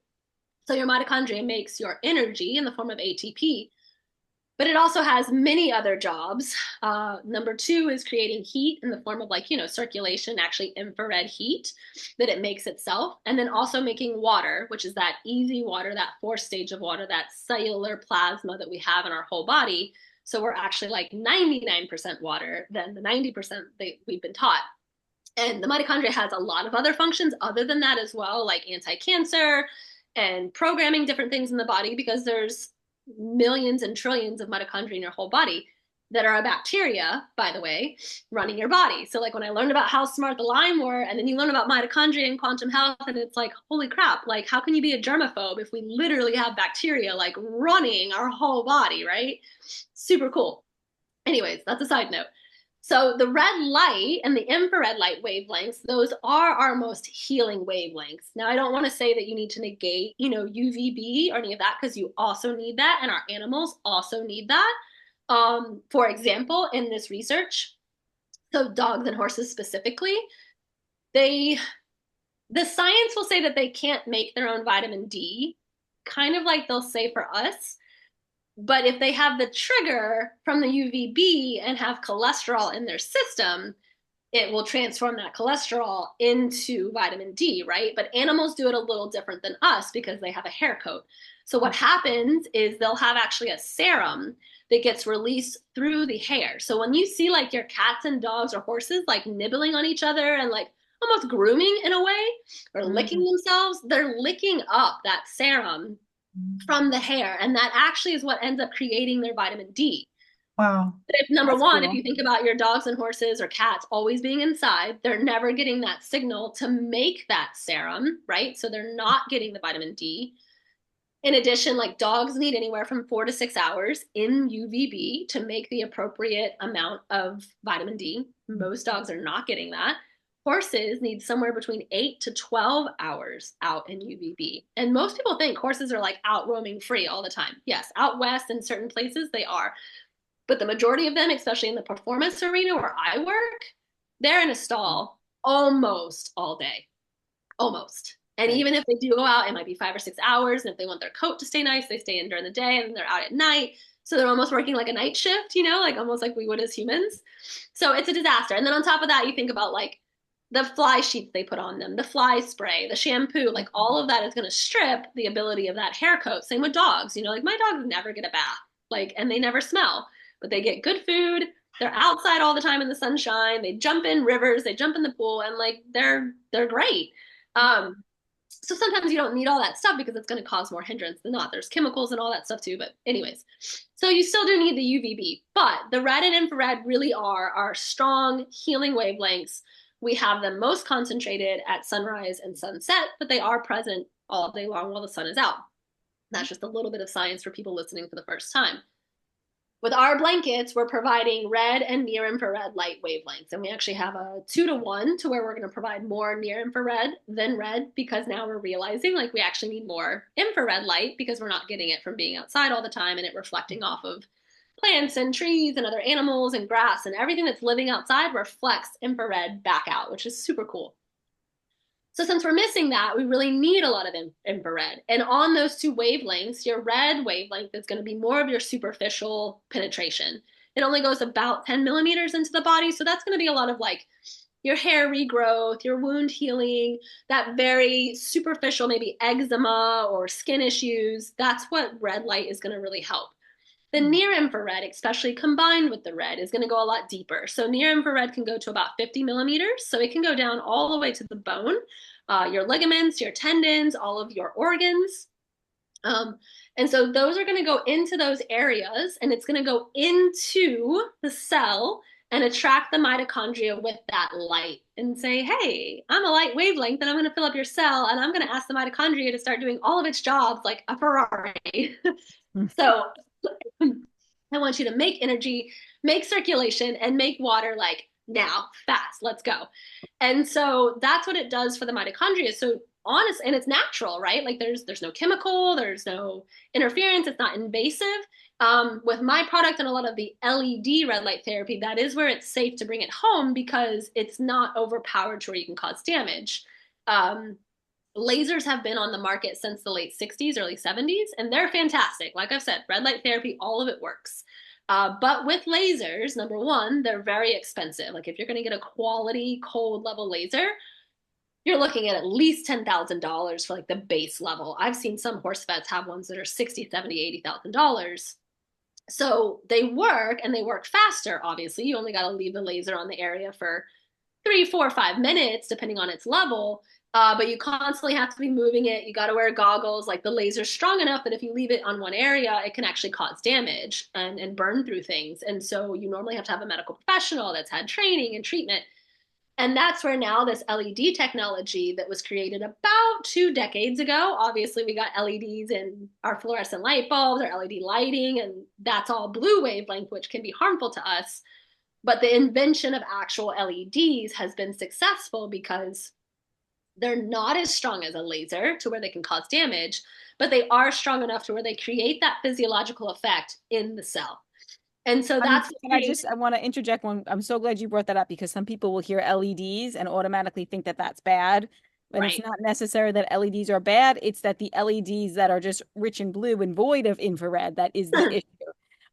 So your mitochondria makes your energy in the form of ATP, but it also has many other jobs. Number two is creating heat in the form of like, you know, circulation, actually infrared heat that it makes itself. And then also making water, which is that easy water, that fourth stage of water, that cellular plasma that we have in our whole body. So we're actually like 99% water than the 90% that we've been taught. And the mitochondria has a lot of other functions other than that as well, like anti-cancer and programming different things in the body, because there's millions and trillions of mitochondria in your whole body that are a bacteria, by the way, running your body. So like when I learned about how smart the Lyme were, and then you learn about mitochondria and quantum health, and it's like, holy crap, like how can you be a germaphobe if we literally have bacteria like running our whole body, right? Super cool. Anyways, that's a side note. So the red light and the infrared light wavelengths, those are our most healing wavelengths. Now, I don't want to say that you need to negate, you know, UVB or any of that, because you also need that, and our animals also need that. For example, in this research, so dogs and horses specifically, they the science will say that they can't make their own vitamin D, kind of like they'll say for us. But if they have the trigger from the UVB and have cholesterol in their system, it will transform that cholesterol into vitamin D, right? But animals do it a little different than us because they have a hair coat. So what happens is they'll have actually a serum that gets released through the hair. So when you see like your cats and dogs or horses like nibbling on each other and like almost grooming in a way or licking themselves, they're licking up that serum from the hair. And that actually is what ends up creating their vitamin D. Wow. But if number That's one, if cool. you think about your dogs and horses or cats always being inside, they're never getting that signal to make that serum, right? So they're not getting the vitamin D. In addition, like dogs need anywhere from 4 to 6 hours in UVB to make the appropriate amount of vitamin D. Most dogs are not getting that. Horses need somewhere between 8 to 12 hours out in UVB. And most people think horses are like out roaming free all the time. Yes, out west in certain places they are. But the majority of them, especially in the performance arena where I work, they're in a stall almost all day. Almost. And Right. even if they do go out, it might be 5 or 6 hours. And if they want their coat to stay nice, they stay in during the day and then they're out at night. So they're almost working like a night shift, like almost like we would as humans. So it's a disaster. And then on top of that, you think about like the fly sheets they put on them, the fly spray, the shampoo, like all of that is going to strip the ability of that hair coat. Same with dogs, like my dogs never get a bath, like, and they never smell, but they get good food. They're outside all the time in the sunshine. They jump in rivers, they jump in the pool, and like they're great. Um, so sometimes you don't need all that stuff because it's going to cause more hindrance than not. There's chemicals and all that stuff too. But anyways, so you still do need the UVB, but the red and infrared really are our strong healing wavelengths. We have them most concentrated at sunrise and sunset, but they are present all day long while the sun is out. That's just a little bit of science for people listening for the first time. With our blankets, we're providing red and near infrared light wavelengths. And we actually have a 2-to-1 to where we're going to provide more near infrared than red because now we're realizing like we actually need more infrared light because we're not getting it from being outside all the time and it reflecting off of plants and trees and other animals and grass and everything that's living outside reflects infrared back out, which is super cool. So since we're missing that, we really need a lot of infrared. And on those two wavelengths, your red wavelength is going to be more of your superficial penetration. It only goes about 10 millimeters into the body. So that's going to be a lot of like your hair regrowth, your wound healing, that very superficial, maybe eczema or skin issues. That's what red light is going to really help. The near infrared, especially combined with the red, is going to go a lot deeper. So near infrared can go to about 50 millimeters. So it can go down all the way to the bone, your ligaments, your tendons, all of your organs. And so those are going to go into those areas and it's going to go into the cell and attract the mitochondria with that light and say, hey, I'm a light wavelength and I'm going to fill up your cell and I'm going to ask the mitochondria to start doing all of its jobs like a Ferrari. So I want you to make energy, make circulation, and make water like now, fast, let's go. And so that's what it does for the mitochondria. So honest, and it's natural, right? Like there's no chemical, there's no interference, it's not invasive. With my product and a lot of the LED red light therapy, that is where it's safe to bring it home because it's not overpowered to where you can cause damage. Lasers have been on the market since the late 60s, early 70s, and they're fantastic. Like I've said, red light therapy, all of it works. But with lasers, number one, they're very expensive. Like if you're going to get a quality cold level laser, you're looking at least $10,000 for like the base level. I've seen some horse vets have ones that are $60, $70, $80,000. So they work and they work faster, obviously. You only got to leave the laser on the area for 3, 4, 5 minutes, depending on its level. But you constantly have to be moving it. You got to wear goggles. Like the laser's strong enough that if you leave it on one area, it can actually cause damage and burn through things. And so you normally have to have a medical professional that's had training and treatment. And that's where now this LED technology that was created about 2 decades ago, obviously we got LEDs in our fluorescent light bulbs, our LED lighting, and that's all blue wavelength, which can be harmful to us. But the invention of actual LEDs has been successful because they're not as strong as a laser to where they can cause damage, but they are strong enough to where they create that physiological effect in the cell. And so that's I want to interject one. I'm so glad you brought that up because some people will hear LEDs and automatically think that that's bad. And it's right. not necessary that LEDs are bad. It's that the LEDs that are just rich in blue and void of infrared, that is the issue.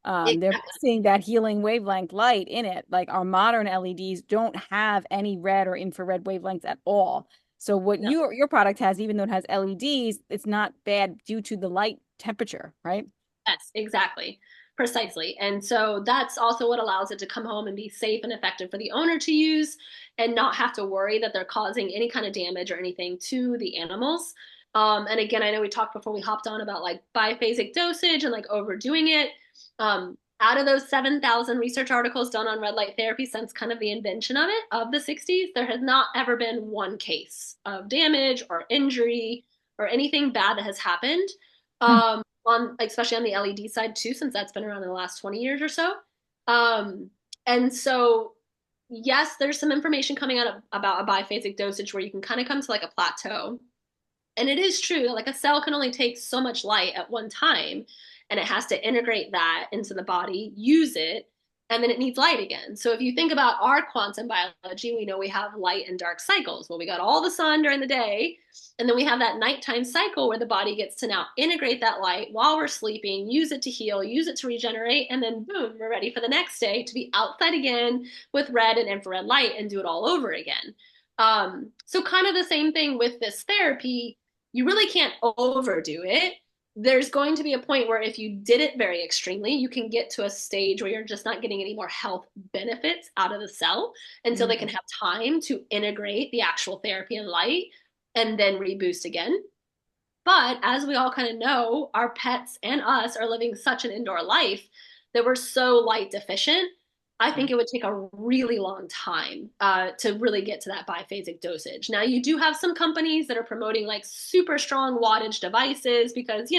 They're Exactly. missing that healing wavelength light in it. Like our modern LEDs don't have any red or infrared wavelengths at all. So what No. your product has, even though it has LEDs, it's not bad due to the light temperature, right? Yes, exactly. Precisely. And so that's also what allows it to come home and be safe and effective for the owner to use and not have to worry that they're causing any kind of damage or anything to the animals. And again, I know we talked before we hopped on about like biphasic dosage and like overdoing it. Out of those 7,000 research articles done on red light therapy since kind of the invention of it, of the 60s, there has not ever been one case of damage or injury or anything bad that has happened. Hmm. on especially on the LED side too, since that's been around in the last 20 years or so. Um, and so yes, there's some information coming out about a biphasic dosage where you can kind of come to like a plateau. And it is true that like a cell can only take so much light at one time, and it has to integrate that into the body, use it, and then it needs light again. So if you think about our quantum biology, we know we have light and dark cycles. Well, we got all the sun during the day, and then we have that nighttime cycle where the body gets to now integrate that light while we're sleeping, use it to heal, use it to regenerate, and then boom, we're ready for the next day to be outside again with red and infrared light and do it all over again. So kind of the same thing with this therapy. You really can't overdo it. There's going to be a point where if you did it very extremely, you can get to a stage where you're just not getting any more health benefits out of the cell until they can have time to integrate the actual therapy and light and then reboost again. But as we all kind of know, our pets and us are living such an indoor life that we're so light deficient. I think it would take a really long time to really get to that biphasic dosage. Now, you do have some companies that are promoting like super strong wattage devices because,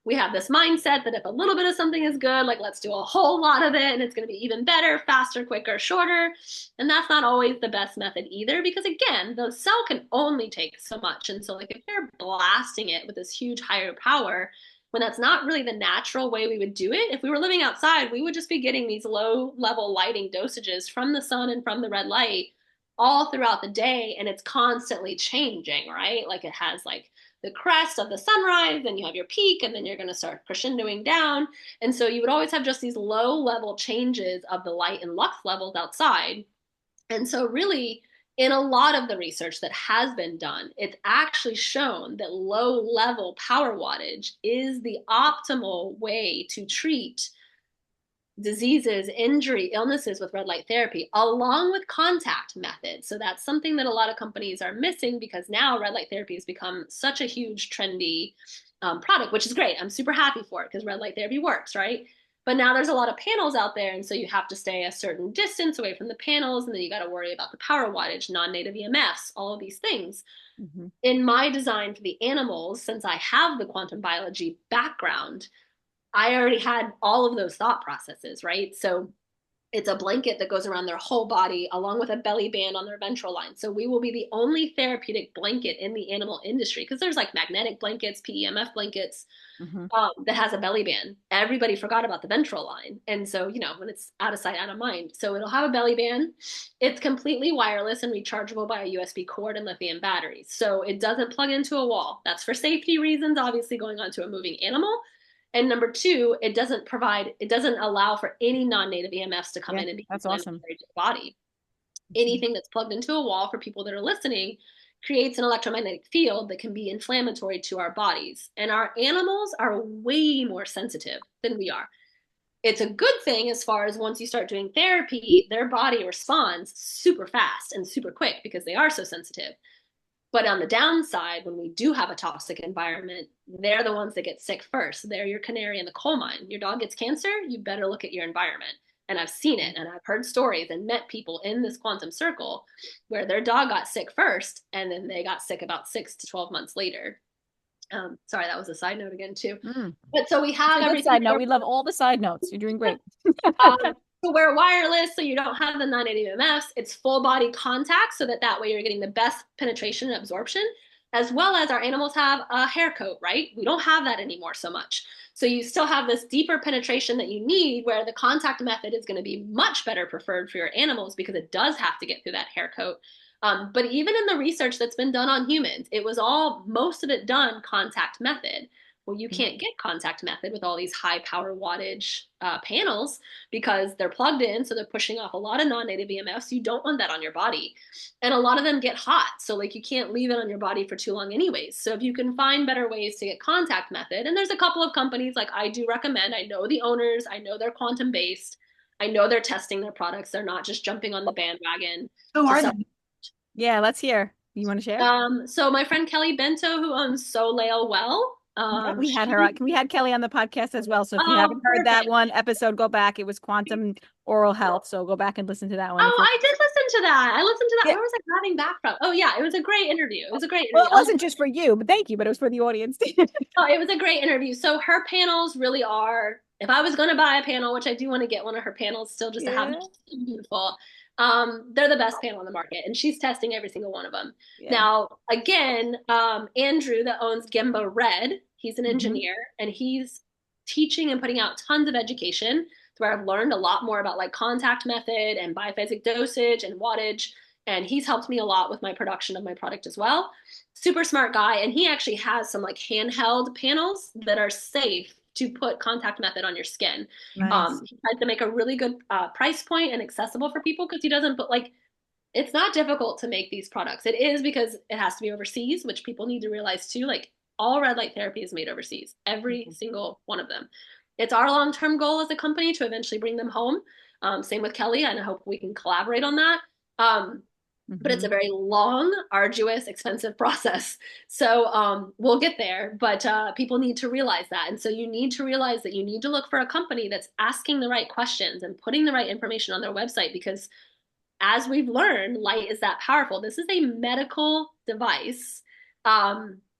we have this mindset that if a little bit of something is good, like let's do a whole lot of it and it's going to be even better, faster, quicker, shorter. And that's not always the best method either, because again, the cell can only take so much. And so, like, if you're blasting it with this huge higher power, when that's not really the natural way we would do it, if we were living outside, we would just be getting these low level lighting dosages from the sun and from the red light all throughout the day. And it's constantly changing, right? Like it has like the crest of the sunrise, then you have your peak, and then you're going to start crescendoing down. And so you would always have just these low level changes of the light and lux levels outside. And so, really, in a lot of the research that has been done, it's actually shown that low level power wattage is the optimal way to treat diseases, injury, illnesses with red light therapy, along with contact methods. So that's something that a lot of companies are missing because now red light therapy has become such a huge trendy product, which is great. I'm super happy for it because red light therapy works, right? But now there's a lot of panels out there, and so you have to stay a certain distance away from the panels, and then you got to worry about the power wattage, non-native EMFs, all of these things. Mm-hmm. In my design for the animals, since I have the quantum biology background, I already had all of those thought processes, right? So it's a blanket that goes around their whole body along with a belly band on their ventral line. So we will be the only therapeutic blanket in the animal industry because there's like magnetic blankets, PEMF blankets Mm-hmm. that has a belly band. Everybody forgot about the ventral line. And so, when it's out of sight, out of mind. So it'll have a belly band. It's completely wireless and rechargeable by a USB cord and lithium batteries. So it doesn't plug into a wall. That's for safety reasons, obviously going onto a moving animal. And number two, it doesn't allow for any non-native EMFs to come Yeah, in and be that's awesome. inflammatory to the body. Mm-hmm. Anything that's plugged into a wall for people that are listening creates an electromagnetic field that can be inflammatory to our bodies. And our animals are way more sensitive than we are. It's a good thing as far as once you start doing therapy, their body responds super fast and super quick because they are so sensitive. But on the downside, when we do have a toxic environment, they're the ones that get sick first. They're your canary in the coal mine. Your dog gets cancer, you better look at your environment. And I've seen it, and I've heard stories and met people in this quantum circle where their dog got sick first, and then they got sick about 6 to 12 months later. Sorry, that was a side note again, too. Mm. But so we It's have a good everything. side note. We love all the side notes. You're doing great. To wear wireless so you don't have the non-native EMFs. It's full body contact so that way you're getting the best penetration and absorption, as well as our animals have a hair coat, right? We don't have that anymore so much. So you still have this deeper penetration that you need where the contact method is going to be much better preferred for your animals because it does have to get through that hair coat. But even in the research that's been done on humans, it was most of it done contact method. Well, you can't get contact method with all these high power wattage panels because they're plugged in, so they're pushing off a lot of non-native EMFs. You don't want that on your body. And a lot of them get hot, so like you can't leave it on your body for too long anyways. So if you can find better ways to get contact method, and there's a couple of companies like I do recommend, I know the owners, I know they're quantum based, I know they're testing their products, they're not just jumping on the bandwagon Who to are sell. they? Yeah, let's hear. You want to share? So my friend Kelly Bento, who owns Soleil Well, Yeah, we had her on. We had Kelly on the podcast as well. So if you haven't heard that Perfect. one episode, go back. It was quantum oral health. So go back and listen to that one if Oh, you're. I did listen to that. I listened to that. Yeah. Where was I grabbing back from? Oh, yeah, it was a great interview. It was a great Well, interview. it wasn't just for you, but thank you. But it was for the audience. Oh, it was a great interview. So her panels really are, if I was going to buy a panel, which I do want to get one of her panels still just to have Yeah. them beautiful, they're the best panel on the market. And she's testing every single one of them. Yeah. Now, again, Andrew that owns Gemba Red, he's an Mhm. engineer and he's teaching and putting out tons of education where I've learned a lot more about like contact method and biphasic dosage and wattage. And he's helped me a lot with my production of my product as well. Super smart guy. And he actually has some like handheld panels that are safe to put contact method on your skin. Nice. He tries to make a really good price point and accessible for people because he doesn't put like, it's not difficult to make these products. It is because it has to be overseas, which people need to realize too. Like all red light therapy is made overseas, every single one of them. It's our long-term goal as a company to eventually bring them home. Same with Kelly, and I hope we can collaborate on that. But it's a very long, arduous, expensive process. So we'll get there, but people need to realize that. And so you need to realize that you need to look for a company that's asking the right questions and putting the right information on their website because as we've learned, light is that powerful. This is a medical device.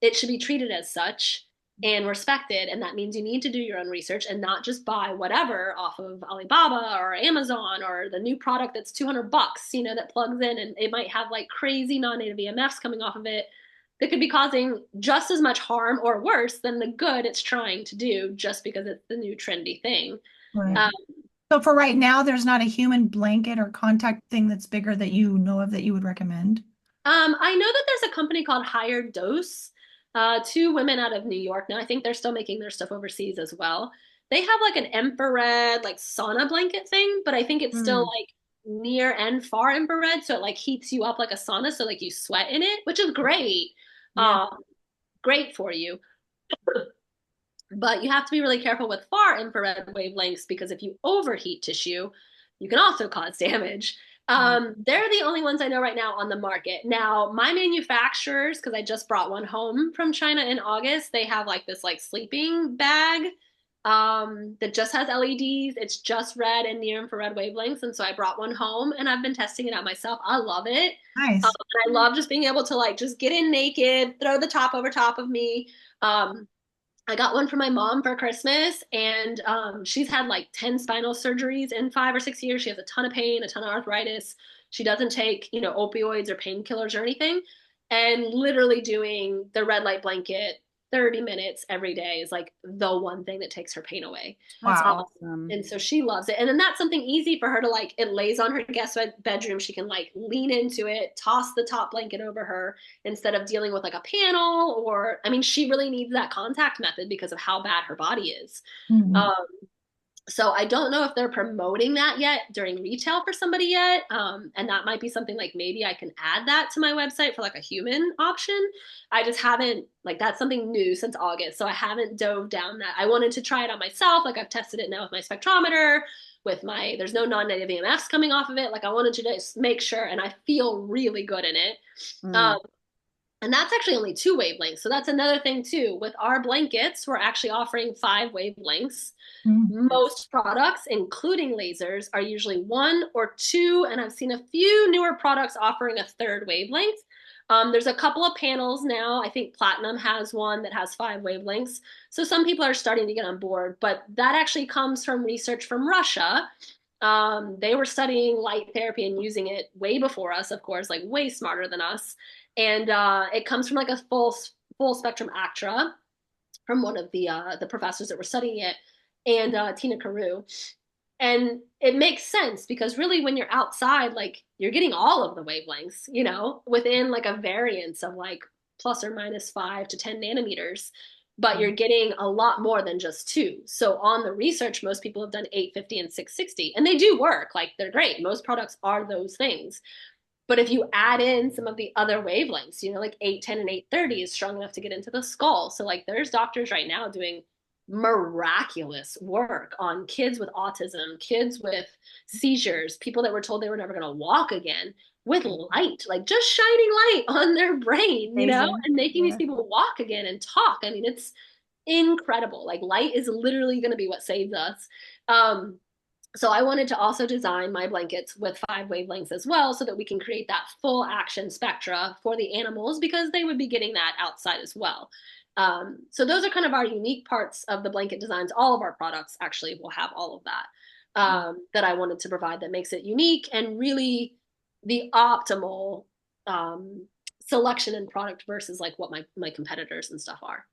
It should be treated as such and respected. And that means you need to do your own research and not just buy whatever off of Alibaba or Amazon or the new product that's $200, that plugs in and it might have like crazy non-native EMFs coming off of it that could be causing just as much harm or worse than the good it's trying to do just because it's the new trendy thing. Right. So for right now, there's not a human blanket or contact thing that's bigger that you know of that you would recommend? I know that there's a company called Higher Dose, two women out of New York now. I think they're still making their stuff overseas as well. They have like an infrared, like sauna blanket thing, but I think it's still like near and far infrared. So it like heats you up like a sauna. So like you sweat in it, which is great. Yeah. Great for you. But you have to be really careful with far infrared wavelengths because if you overheat tissue, you can also cause damage. They're the only ones I know right now on the market. Now, my manufacturers, because I just brought one home from China in August, they have like this like sleeping bag that just has LEDs. It's just red and near infrared wavelengths. And so I brought one home and I've been testing it out myself. I love it. Nice. I love just being able to like just get in naked, throw the top over top of me. I got one for my mom for Christmas, and she's had like 10 spinal surgeries in 5 or 6 years. She has a ton of pain, a ton of arthritis. She doesn't take, opioids or painkillers or anything. And literally doing the red light blanket 30 minutes every day is like the one thing that takes her pain away. That's Wow. awesome. And so she loves it. And then that's something easy for her to like, it lays on her guest bedroom. She can like lean into it, toss the top blanket over her instead of dealing with like a panel or, I mean, she really needs that contact method because of how bad her body is. Mhm. So I don't know if they're promoting that yet during retail for somebody yet. And that might be something like maybe I can add that to my website for like a human option. I just haven't like that's something new since August. So I haven't dove down that. I wanted to try it on myself. Like I've tested it now with my spectrometer, there's no non-native EMFs coming off of it. Like I wanted to just make sure and I feel really good in it. And that's actually only 2 wavelengths. So that's another thing too. With our blankets, we're actually offering 5 wavelengths. Most products, including lasers, are usually 1 or 2, and I've seen a few newer products offering a 3rd wavelength. There's a couple of panels now. I think Platinum has one that has 5 wavelengths. So some people are starting to get on board, but that actually comes from research from Russia. They were studying light therapy and using it way before us, of course, like way smarter than us. And it comes from like a full spectrum ACTRA from one of the professors that were studying it, and Tina Carew. And it makes sense because really when you're outside, like you're getting all of the wavelengths, within like a variance of like plus or minus 5 to 10 nanometers, but you're getting a lot more than just 2. So on the research, most people have done 850 and 660, and they do work. Like they're great. Most products are those things. But if you add in some of the other wavelengths, like 810 and 830 is strong enough to get into the skull. So like there's doctors right now doing miraculous work on kids with autism, kids with seizures, people that were told they were never going to walk again with light, like just shining light on their brain, and making these people walk again and talk. I mean, incredible. Like light is literally going to be what saves us. So I wanted to also design my blankets with 5 wavelengths as well, so that we can create that full action spectra for the animals, because they would be getting that outside as well. So those are kind of our unique parts of the blanket designs. All of our products actually will have all of that, that I wanted to provide, that makes it unique and really the optimal selection and product versus like what my competitors and stuff are.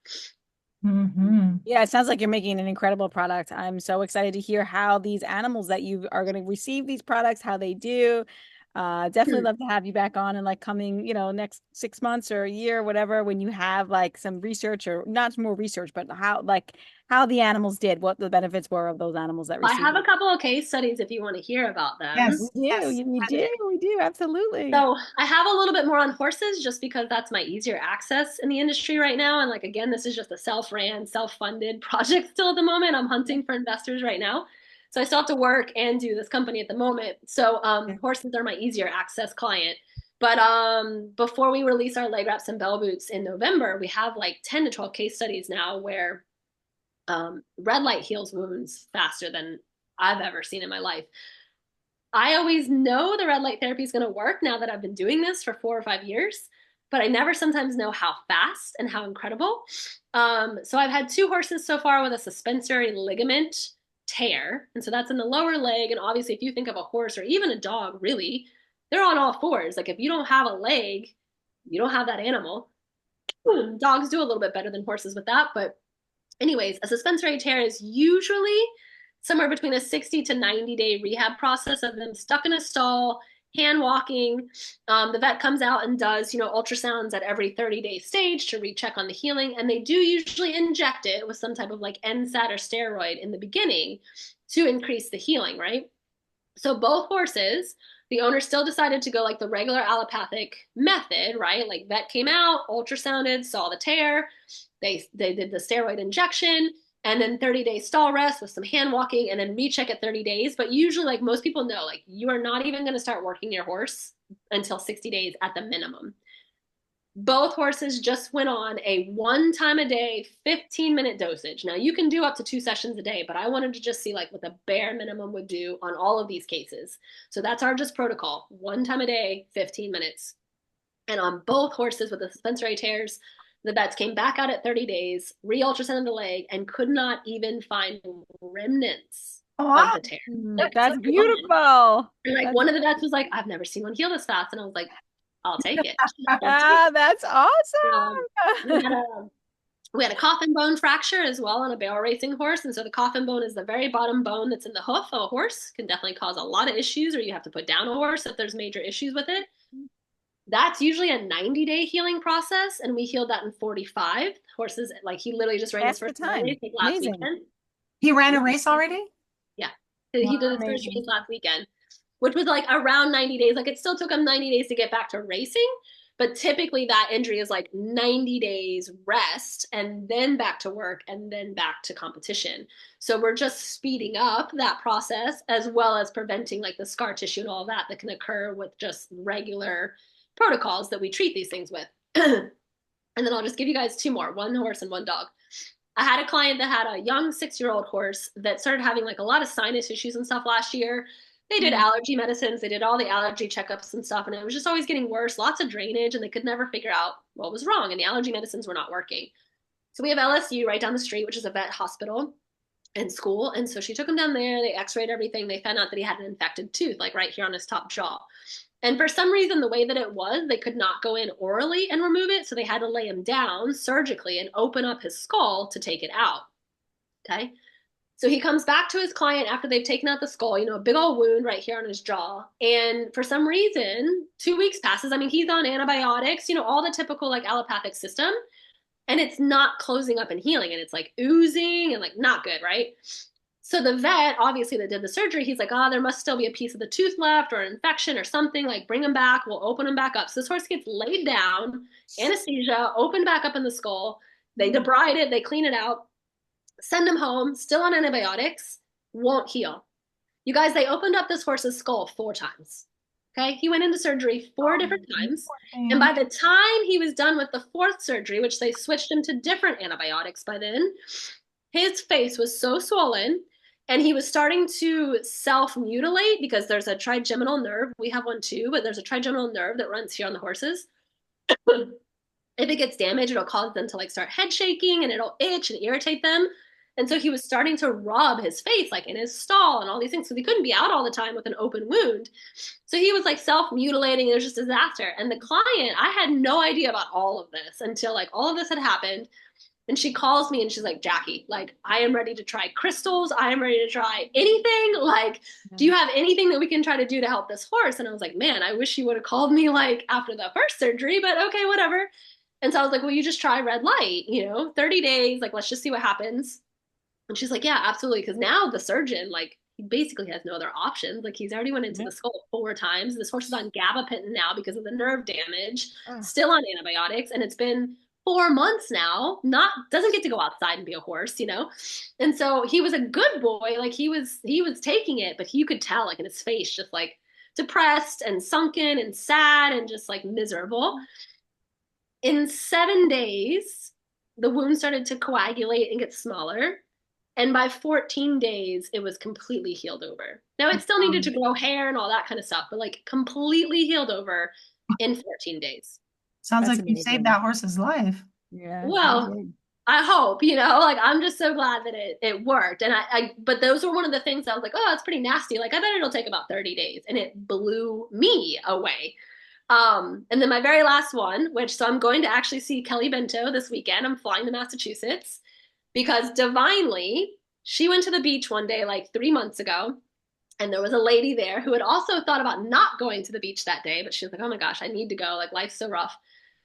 Mm-hmm. Yeah, it sounds like you're making an incredible product. I'm so excited to hear how these animals that you are going to receive these products, how they do. Definitely love to have you back on and like coming, next 6 months or a year, whatever, when you have like some research, or not more research, but how the animals did, what the benefits were of those animals that I received have a it. couple of case studies if you want to hear about them. Yes, We do, yes. we do, absolutely. So I have a little bit more on horses just because that's my easier access in the industry right now. And like, again, this is just a self-ran, self-funded project still at the moment. I'm hunting for investors right now. So I still have to work and do this company at the moment. So horses are my easier access client. But before we release our leg wraps and bell boots in November, we have like 10 to 12 case studies now where red light heals wounds faster than I've ever seen in my life. I always know the red light therapy is going to work now that I've been doing this for 4 or 5 years, but I never sometimes know how fast and how incredible. So I've had 2 horses so far with a suspensory ligament tear. And so that's in the lower leg. And obviously, if you think of a horse or even a dog, really, they're on all fours. Like if you don't have a leg, you don't have that animal. Dogs do a little bit better than horses with that. But anyways, a suspensory tear is usually somewhere between a 60 to 90-day rehab process of them stuck in a stall, hand walking. The vet comes out and does, ultrasounds at every 30-day stage to recheck on the healing. And they do usually inject it with some type of like NSAID or steroid in the beginning to increase the healing, right? So both horses, the owner still decided to go like the regular allopathic method, right? Like vet came out, ultrasounded, saw the tear. They did the steroid injection, and then 30-day stall rest with some hand walking, and then recheck at 30 days. But usually, like most people know, like you are not even going to start working your horse until 60 days at the minimum. Both horses just went on a 1 time a day, 15-minute dosage. Now you can do up to 2 sessions a day, but I wanted to just see like what the bare minimum would do on all of these cases. So that's our just protocol, 1 time a day, 15 minutes. And on both horses with the suspensory tears, the vets came back out at 30 days, re-ultrasounded the leg, and could not even find remnants of the tear. That's beautiful. And like one of the vets was like, I've never seen one heal this fast. And I was like, I'll take it. That's awesome. We had a coffin bone fracture as well on a barrel racing horse. And so the coffin bone is the very bottom bone that's in the hoof of a horse. Can definitely cause a lot of issues, or you have to put down a horse if there's major issues with it. That's usually a 90-day healing process, and we healed that in 45. Horses, like he literally just ran his first race last weekend. He ran a race already? Yeah. He did his first race last weekend, which was like around 90 days. Like it still took him 90 days to get back to racing, but typically that injury is like 90 days rest and then back to work and then back to competition. So we're just speeding up that process, as well as preventing like the scar tissue and all that can occur with just regular protocols that we treat these things with. And then I'll just give you guys 2 more, 1 horse and 1 dog. I had a client that had a young 6-year-old horse that started having like a lot of sinus issues and stuff last year. They did allergy medicines, they did all the allergy checkups and stuff, and it was just always getting worse, lots of drainage, and they could never figure out what was wrong, and the allergy medicines were not working. So we have LSU right down the street, which is a vet hospital and school, and so she took him down there, they x-rayed everything, they found out that he had an infected tooth, like right here on his top jaw. And for some reason, the way that it was, they could not go in orally and remove it, so they had to lay him down surgically and open up his skull to take it out, okay? So he comes back to his client after they've taken out the skull, a big old wound right here on his jaw. And for some reason, 2 weeks passes. I mean, he's on antibiotics, all the typical like allopathic system, and it's not closing up and healing. And it's like oozing and like not good, right? So the vet, obviously, that did the surgery, he's like, there must still be a piece of the tooth left or an infection or something. Like, bring him back. We'll open him back up. So this horse gets laid down, anesthesia, opened back up in the skull. They debride it. They clean it out. Send him home, still on antibiotics, won't heal. You guys, they opened up this horse's skull 4 times. Okay. He went into surgery 4 different times. Poor And thing. by the time he was done with the fourth surgery, which they switched him to different antibiotics by then, his face was so swollen and he was starting to self-mutilate because there's a trigeminal nerve. We have one too, but there's a trigeminal nerve that runs here on the horses. If it gets damaged, it'll cause them to like start head shaking and it'll itch and irritate them. And so he was starting to rub his face like in his stall and all these things. So he couldn't be out all the time with an open wound. So he was like self-mutilating. It was just a disaster. And the client, I had no idea about all of this until like all of this had happened. And she calls me and she's like, Jackie, like, I am ready to try crystals. I am ready to try anything. Like, do you have anything that we can try to do to help this horse? And I was like, man, I wish you would have called me like after the first surgery, but okay, whatever. And so I was like, well, you just try red light, 30 days, like, let's just see what happens. And she's like, yeah, absolutely. Because now the surgeon, like, he basically has no other options. Like, he's already went into the skull 4 times. This horse is on gabapentin now because of the nerve damage, still on antibiotics. And it's been 4 months now, doesn't get to go outside and be a horse, And so he was a good boy. Like, he was taking it, but you could tell, like, in his face, just like depressed and sunken and sad and just like miserable. In 7 days, the wound started to coagulate and get smaller. And by 14 days, it was completely healed over. Now, it still needed to grow hair and all that kind of stuff, but like completely healed over in 14 days. Sounds That's like you amazing. saved that horse's life. Yeah. Well, I hope, like I'm just so glad that it worked. And but those were one of the things I was like, oh, that's pretty nasty. Like, I bet it'll take about 30 days. And it blew me away. And then my very last one, so I'm going to actually see Kelly Bento this weekend. I'm flying to Massachusetts because divinely, she went to the beach one day, like 3 months ago. And there was a lady there who had also thought about not going to the beach that day, but she was like, oh my gosh, I need to go. Like, life's so rough.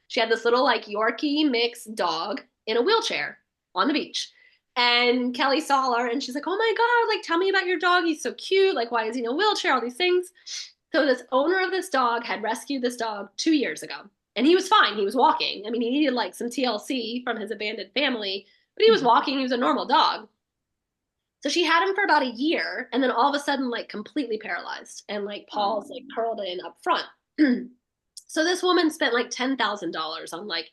She had this little like Yorkie mix dog in a wheelchair on the beach. And Kelly saw her and she's like, oh my God, like, tell me about your dog. He's so cute. Like, why is he in a wheelchair? All these things. So this owner of this dog had rescued this dog 2 years ago. And he was fine. He was walking. I mean, he needed like some TLC from his abandoned family, but he was walking. He was a normal dog. So she had him for about a year and then all of a sudden like completely paralyzed and like paws like curled in up front. So this woman spent like $10,000 on like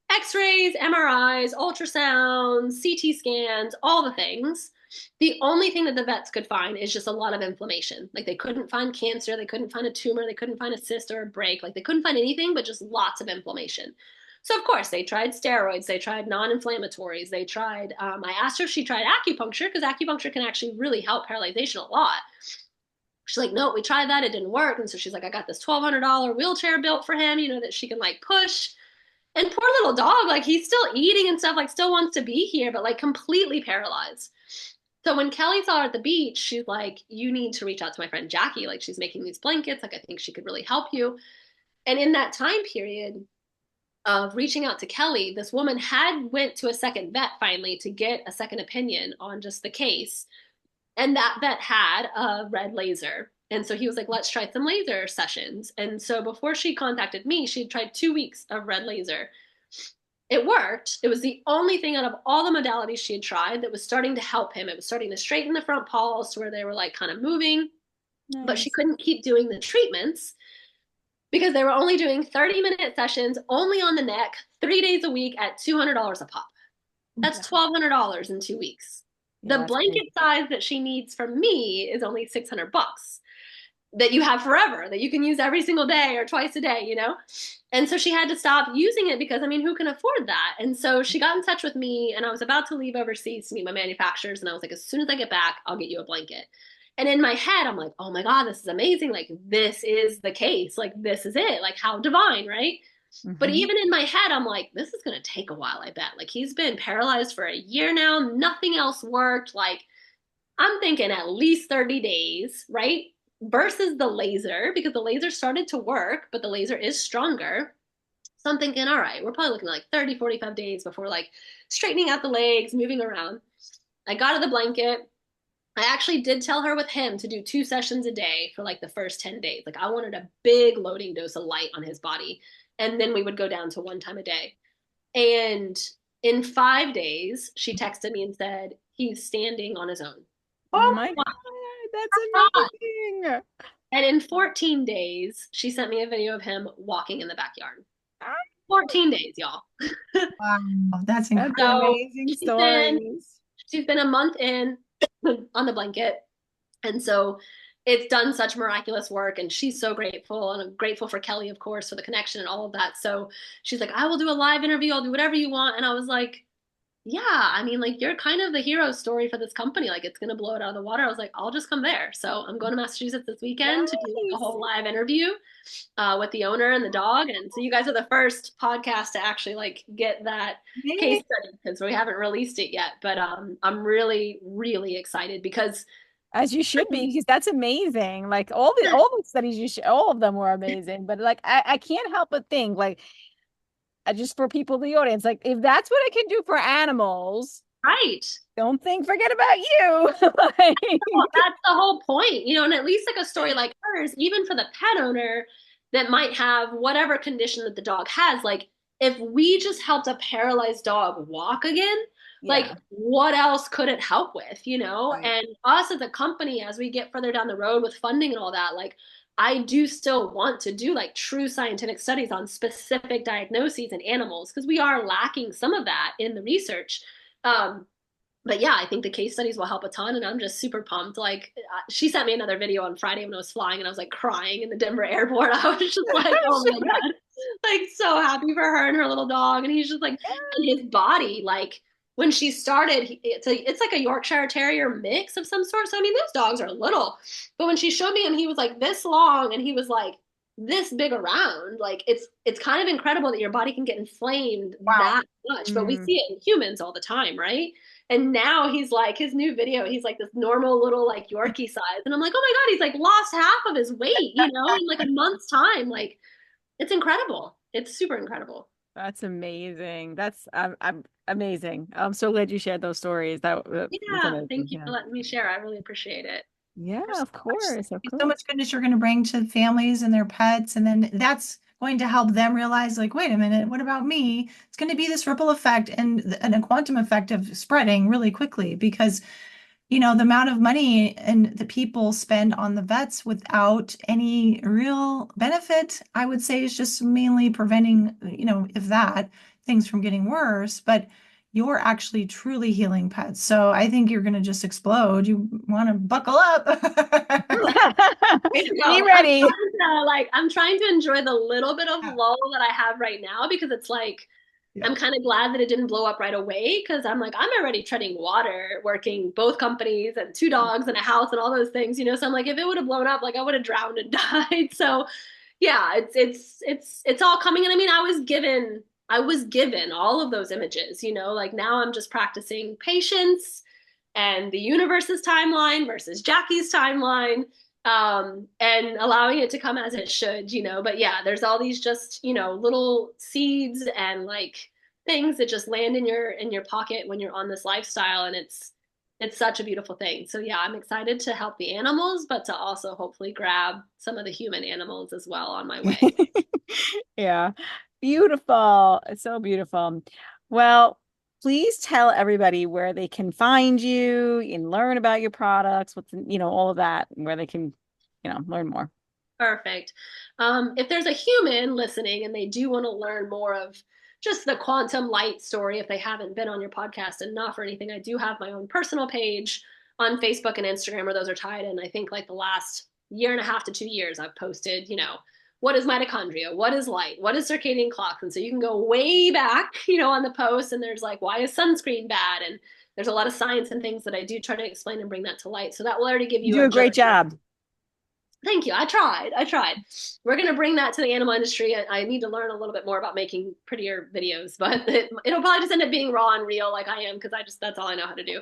x-rays, MRIs, ultrasounds, CT scans, all the things. The only thing that the vets could find is just a lot of inflammation. Like, they couldn't find cancer, they couldn't find a tumor, they couldn't find a cyst or a break. Like, they couldn't find anything but just lots of inflammation. So of course they tried steroids, they tried non-inflammatories, they tried, I asked her if she tried acupuncture because acupuncture can actually really help paralyzation a lot. She's like, no, we tried that, it didn't work. And so she's like, I got this $1,200 wheelchair built for him, that she can like push. And poor little dog, like, he's still eating and stuff, like still wants to be here, but like completely paralyzed. So when Kelly saw her at the beach, she's like, you need to reach out to my friend Jackie. Like, she's making these blankets. Like, I think she could really help you. And in that time period of reaching out to Kelly, this woman had went to a second vet finally to get a second opinion on just the case. And that vet had a red laser. And so he was like, let's try some laser sessions. And so before she contacted me, she had tried 2 weeks of red laser. It worked. It was the only thing out of all the modalities she had tried that was starting to help him. It was starting to straighten the front paws to where they were like kind of moving. Nice. But she couldn't keep doing the treatments because they were only doing 30-minute sessions only on the neck, 3 days a week at $200 a pop. That's $1,200 in 2 weeks. The blanket size that she needs from me is only $600 that you have forever, that you can use every single day or twice a day, And so she had to stop using it because, I mean, who can afford that? And so she got in touch with me and I was about to leave overseas to meet my manufacturers. And I was like, as soon as I get back, I'll get you a blanket. And in my head, I'm like, oh my God, this is amazing. Like, this is the case. Like, this is it. Like, how divine, right? Mm-hmm. But even in my head, I'm like, this is going to take a while, I bet. Like, he's been paralyzed for a year now. Nothing else worked. Like, I'm thinking at least 30 days, right? Versus the laser, because the laser started to work, but the laser is stronger. So I'm thinking, all right, we're probably looking like 30, 45 days before like straightening out the legs, moving around. I got her the blanket. I actually did tell her with him to do 2 sessions a day for like the first 10 days. Like, I wanted a big loading dose of light on his body. And then we would go down to 1 time a day. And in 5 days, she texted me and said, he's standing on his own. Oh my God, that's amazing. And in 14 days, she sent me a video of him walking in the backyard. Ah, 14 days, y'all. Wow, that's that's incredible. So amazing she's been stories. she's been a month in on the blanket. And so it's done such miraculous work. And she's so grateful. And I'm grateful for Kelly, of course, for the connection and all of that. So she's like, I will do a live interview. I'll do whatever you want. And I was like, yeah, I mean, like, you're kind of the hero story for this company. Like, it's going to blow it out of the water. I was like, I'll just come there. So I'm going to Massachusetts this weekend to do like a Nice. whole live interview with the owner and the dog. And so you guys are the first podcast to actually like get that case Yay. study because we haven't released it yet. But I'm really, really excited because As you should be, because that's amazing. Like all the studies you should, all of them were amazing. But like I can't help but think like just for people in the audience, like if that's what it can do for animals, right. don't think forget about you. Like, Well, that's the whole point, and at least like a story like hers, even for the pet owner that might have whatever condition that the dog has, like if we just helped a paralyzed dog walk again, like yeah, what else could it help with, right. And us as a company, as we get further down the road with funding and all that, like I do still want to do like true scientific studies on specific diagnoses in animals because we are lacking some of that in the research. Um, but yeah, I think the case studies will help a ton. And I'm just super pumped. Like, she sent me another video on Friday when I was flying and I was like crying in the Denver airport. I was just like, oh my God, like so happy for her and her little dog. And he's just like, and his body, like, when she started, it's like a Yorkshire Terrier mix of some sort. So, I mean, those dogs are little. But when she showed me him, he was like this long and he was like, this big around, like it's kind of incredible that your body can get inflamed Wow. that much, but we Mm. see it in humans all the time, right? And now he's like, his new video, he's like this normal little like Yorkie size. And I'm like, oh my God, he's like lost half of his weight, in like a month's time. Like it's incredible. It's super incredible. That's amazing. That's I'm amazing. I'm so glad you shared those stories. That's Yeah. amazing. Thank you Yeah. for letting me share. I really appreciate it. Yeah, There's of course, of so course. much goodness you're going to bring to families and their pets. And then that's going to help them realize, like, wait a minute, what about me? It's going to be this ripple effect and a quantum effect of spreading really quickly because, the amount of money and the people spend on the vets without any real benefit, I would say is just mainly preventing, if that, things from getting worse. But you're actually truly healing pets. So I think you're going to just explode. You want to buckle up. I Be know. ready. I'm trying to enjoy the little bit of lull that I have right now because it's like Yeah. I'm kind of glad that it didn't blow up right away because I'm like, I'm already treading water, working both companies and two dogs and a house and all those things. So I'm like, if it would have blown up, like I would have drowned and died. So yeah, it's all coming. And I mean, I was given all of those images. Like now I'm just practicing patience and the universe's timeline versus Jackie's timeline, and allowing it to come as it should. But yeah, there's all these just little seeds and like things that just land in your pocket when you're on this lifestyle, and it's such a beautiful thing. So yeah, I'm excited to help the animals, but to also hopefully grab some of the human animals as well on my way. Yeah. Beautiful. It's so beautiful. Well, please tell everybody where they can find you and learn about your products, all of that, where they can, learn more. Perfect. If there's a human listening and they do want to learn more of just the quantum light story, if they haven't been on your podcast enough or anything, I do have my own personal page on Facebook and Instagram where those are tied in. I think like the last year and a half to 2 years, I've posted, what is mitochondria? What is light? What is circadian clocks? And so you can go way back, on the post, and there's like, why is sunscreen bad? And there's a lot of science and things that I do try to explain and bring that to light. So that will already give You you do a a great general. job. Thank you. I tried. I tried. We're going to bring that to the animal industry. I need to learn a little bit more about making prettier videos, but it'll probably just end up being raw and real like I am because that's all I know how to do.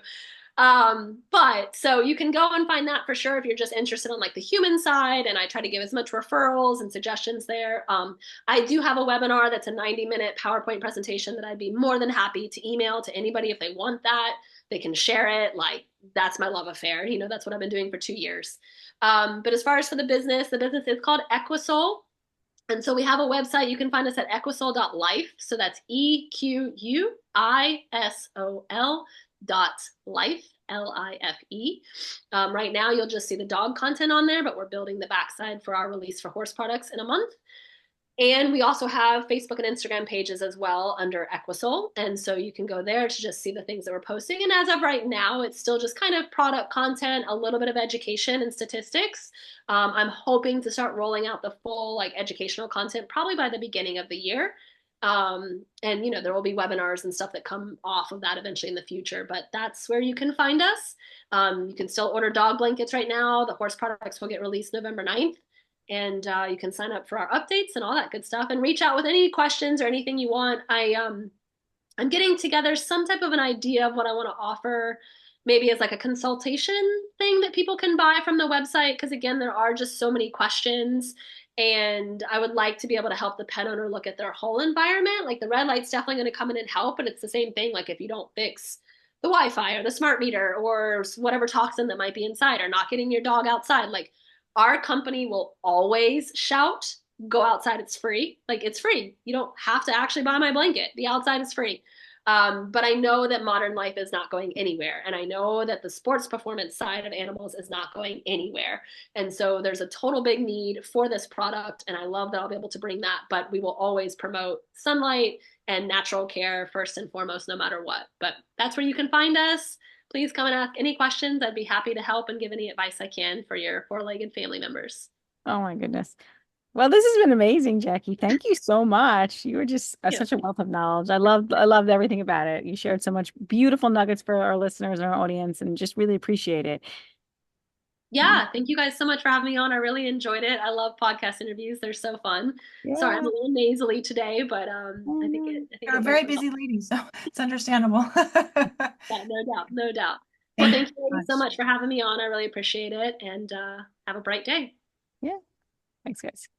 But so you can go and find that for sure if you're just interested on like the human side, and I try to give as much referrals and suggestions there. I do have a webinar that's a 90-minute PowerPoint presentation that I'd be more than happy to email to anybody if they want that. They can share it. Like that's my love affair. That's what I've been doing for 2 years. But as far as for the business is called EquiSol. And so we have a website. You can find us at equisol.life. So that's EQUISOL. EquiSol.life, Life. Right now, you'll just see the dog content on there, but we're building the backside for our release for horse products in a month. And we also have Facebook and Instagram pages as well under EquiSol. And so you can go there to just see the things that we're posting. And as of right now, it's still just kind of product content, a little bit of education and statistics. I'm hoping to start rolling out the full like educational content probably by the beginning of the year. And there will be webinars and stuff that come off of that eventually in the future, but that's where you can find us. You can still order dog blankets right now. The horse products will get released November 9th. And you can sign up for our updates and all that good stuff and reach out with any questions or anything you want. I'm getting together some type of an idea of what I want to offer, maybe as like a consultation thing that people can buy from the website. Because again, there are just so many questions. And I would like to be able to help the pet owner look at their whole environment. Like the red light's definitely going to come in and help, but it's the same thing. Like if you don't fix the Wi-Fi or the smart meter or whatever toxin that might be inside or not getting your dog outside, like our company will always shout, go outside, it's free. Like it's free. You don't have to actually buy my blanket. The outside is free. But I know that modern life is not going anywhere. And I know that the sports performance side of animals is not going anywhere. And so there's a total big need for this product. And I love that I'll be able to bring that, but we will always promote sunlight and natural care first and foremost, no matter what. But that's where you can find us. Please come and ask any questions. I'd be happy to help and give any advice I can for your four-legged family members. Oh my goodness. Well, this has been amazing, Jackie. Thank you so much. You were just Yeah. such a wealth of knowledge. I loved everything about it. You shared so much beautiful nuggets for our listeners and our audience, and just really appreciate it. Yeah, thank you guys so much for having me on. I really enjoyed it. I love podcast interviews. They're so fun. Sorry, I'm Yeah. a little nasally today, but I think You're a it very goes well. busy lady, so it's understandable. Yeah, no doubt, no doubt. Well, Thank you thank you so ladies so much. much for having me on. I really appreciate it, and have a bright day. Yeah. Thanks, guys.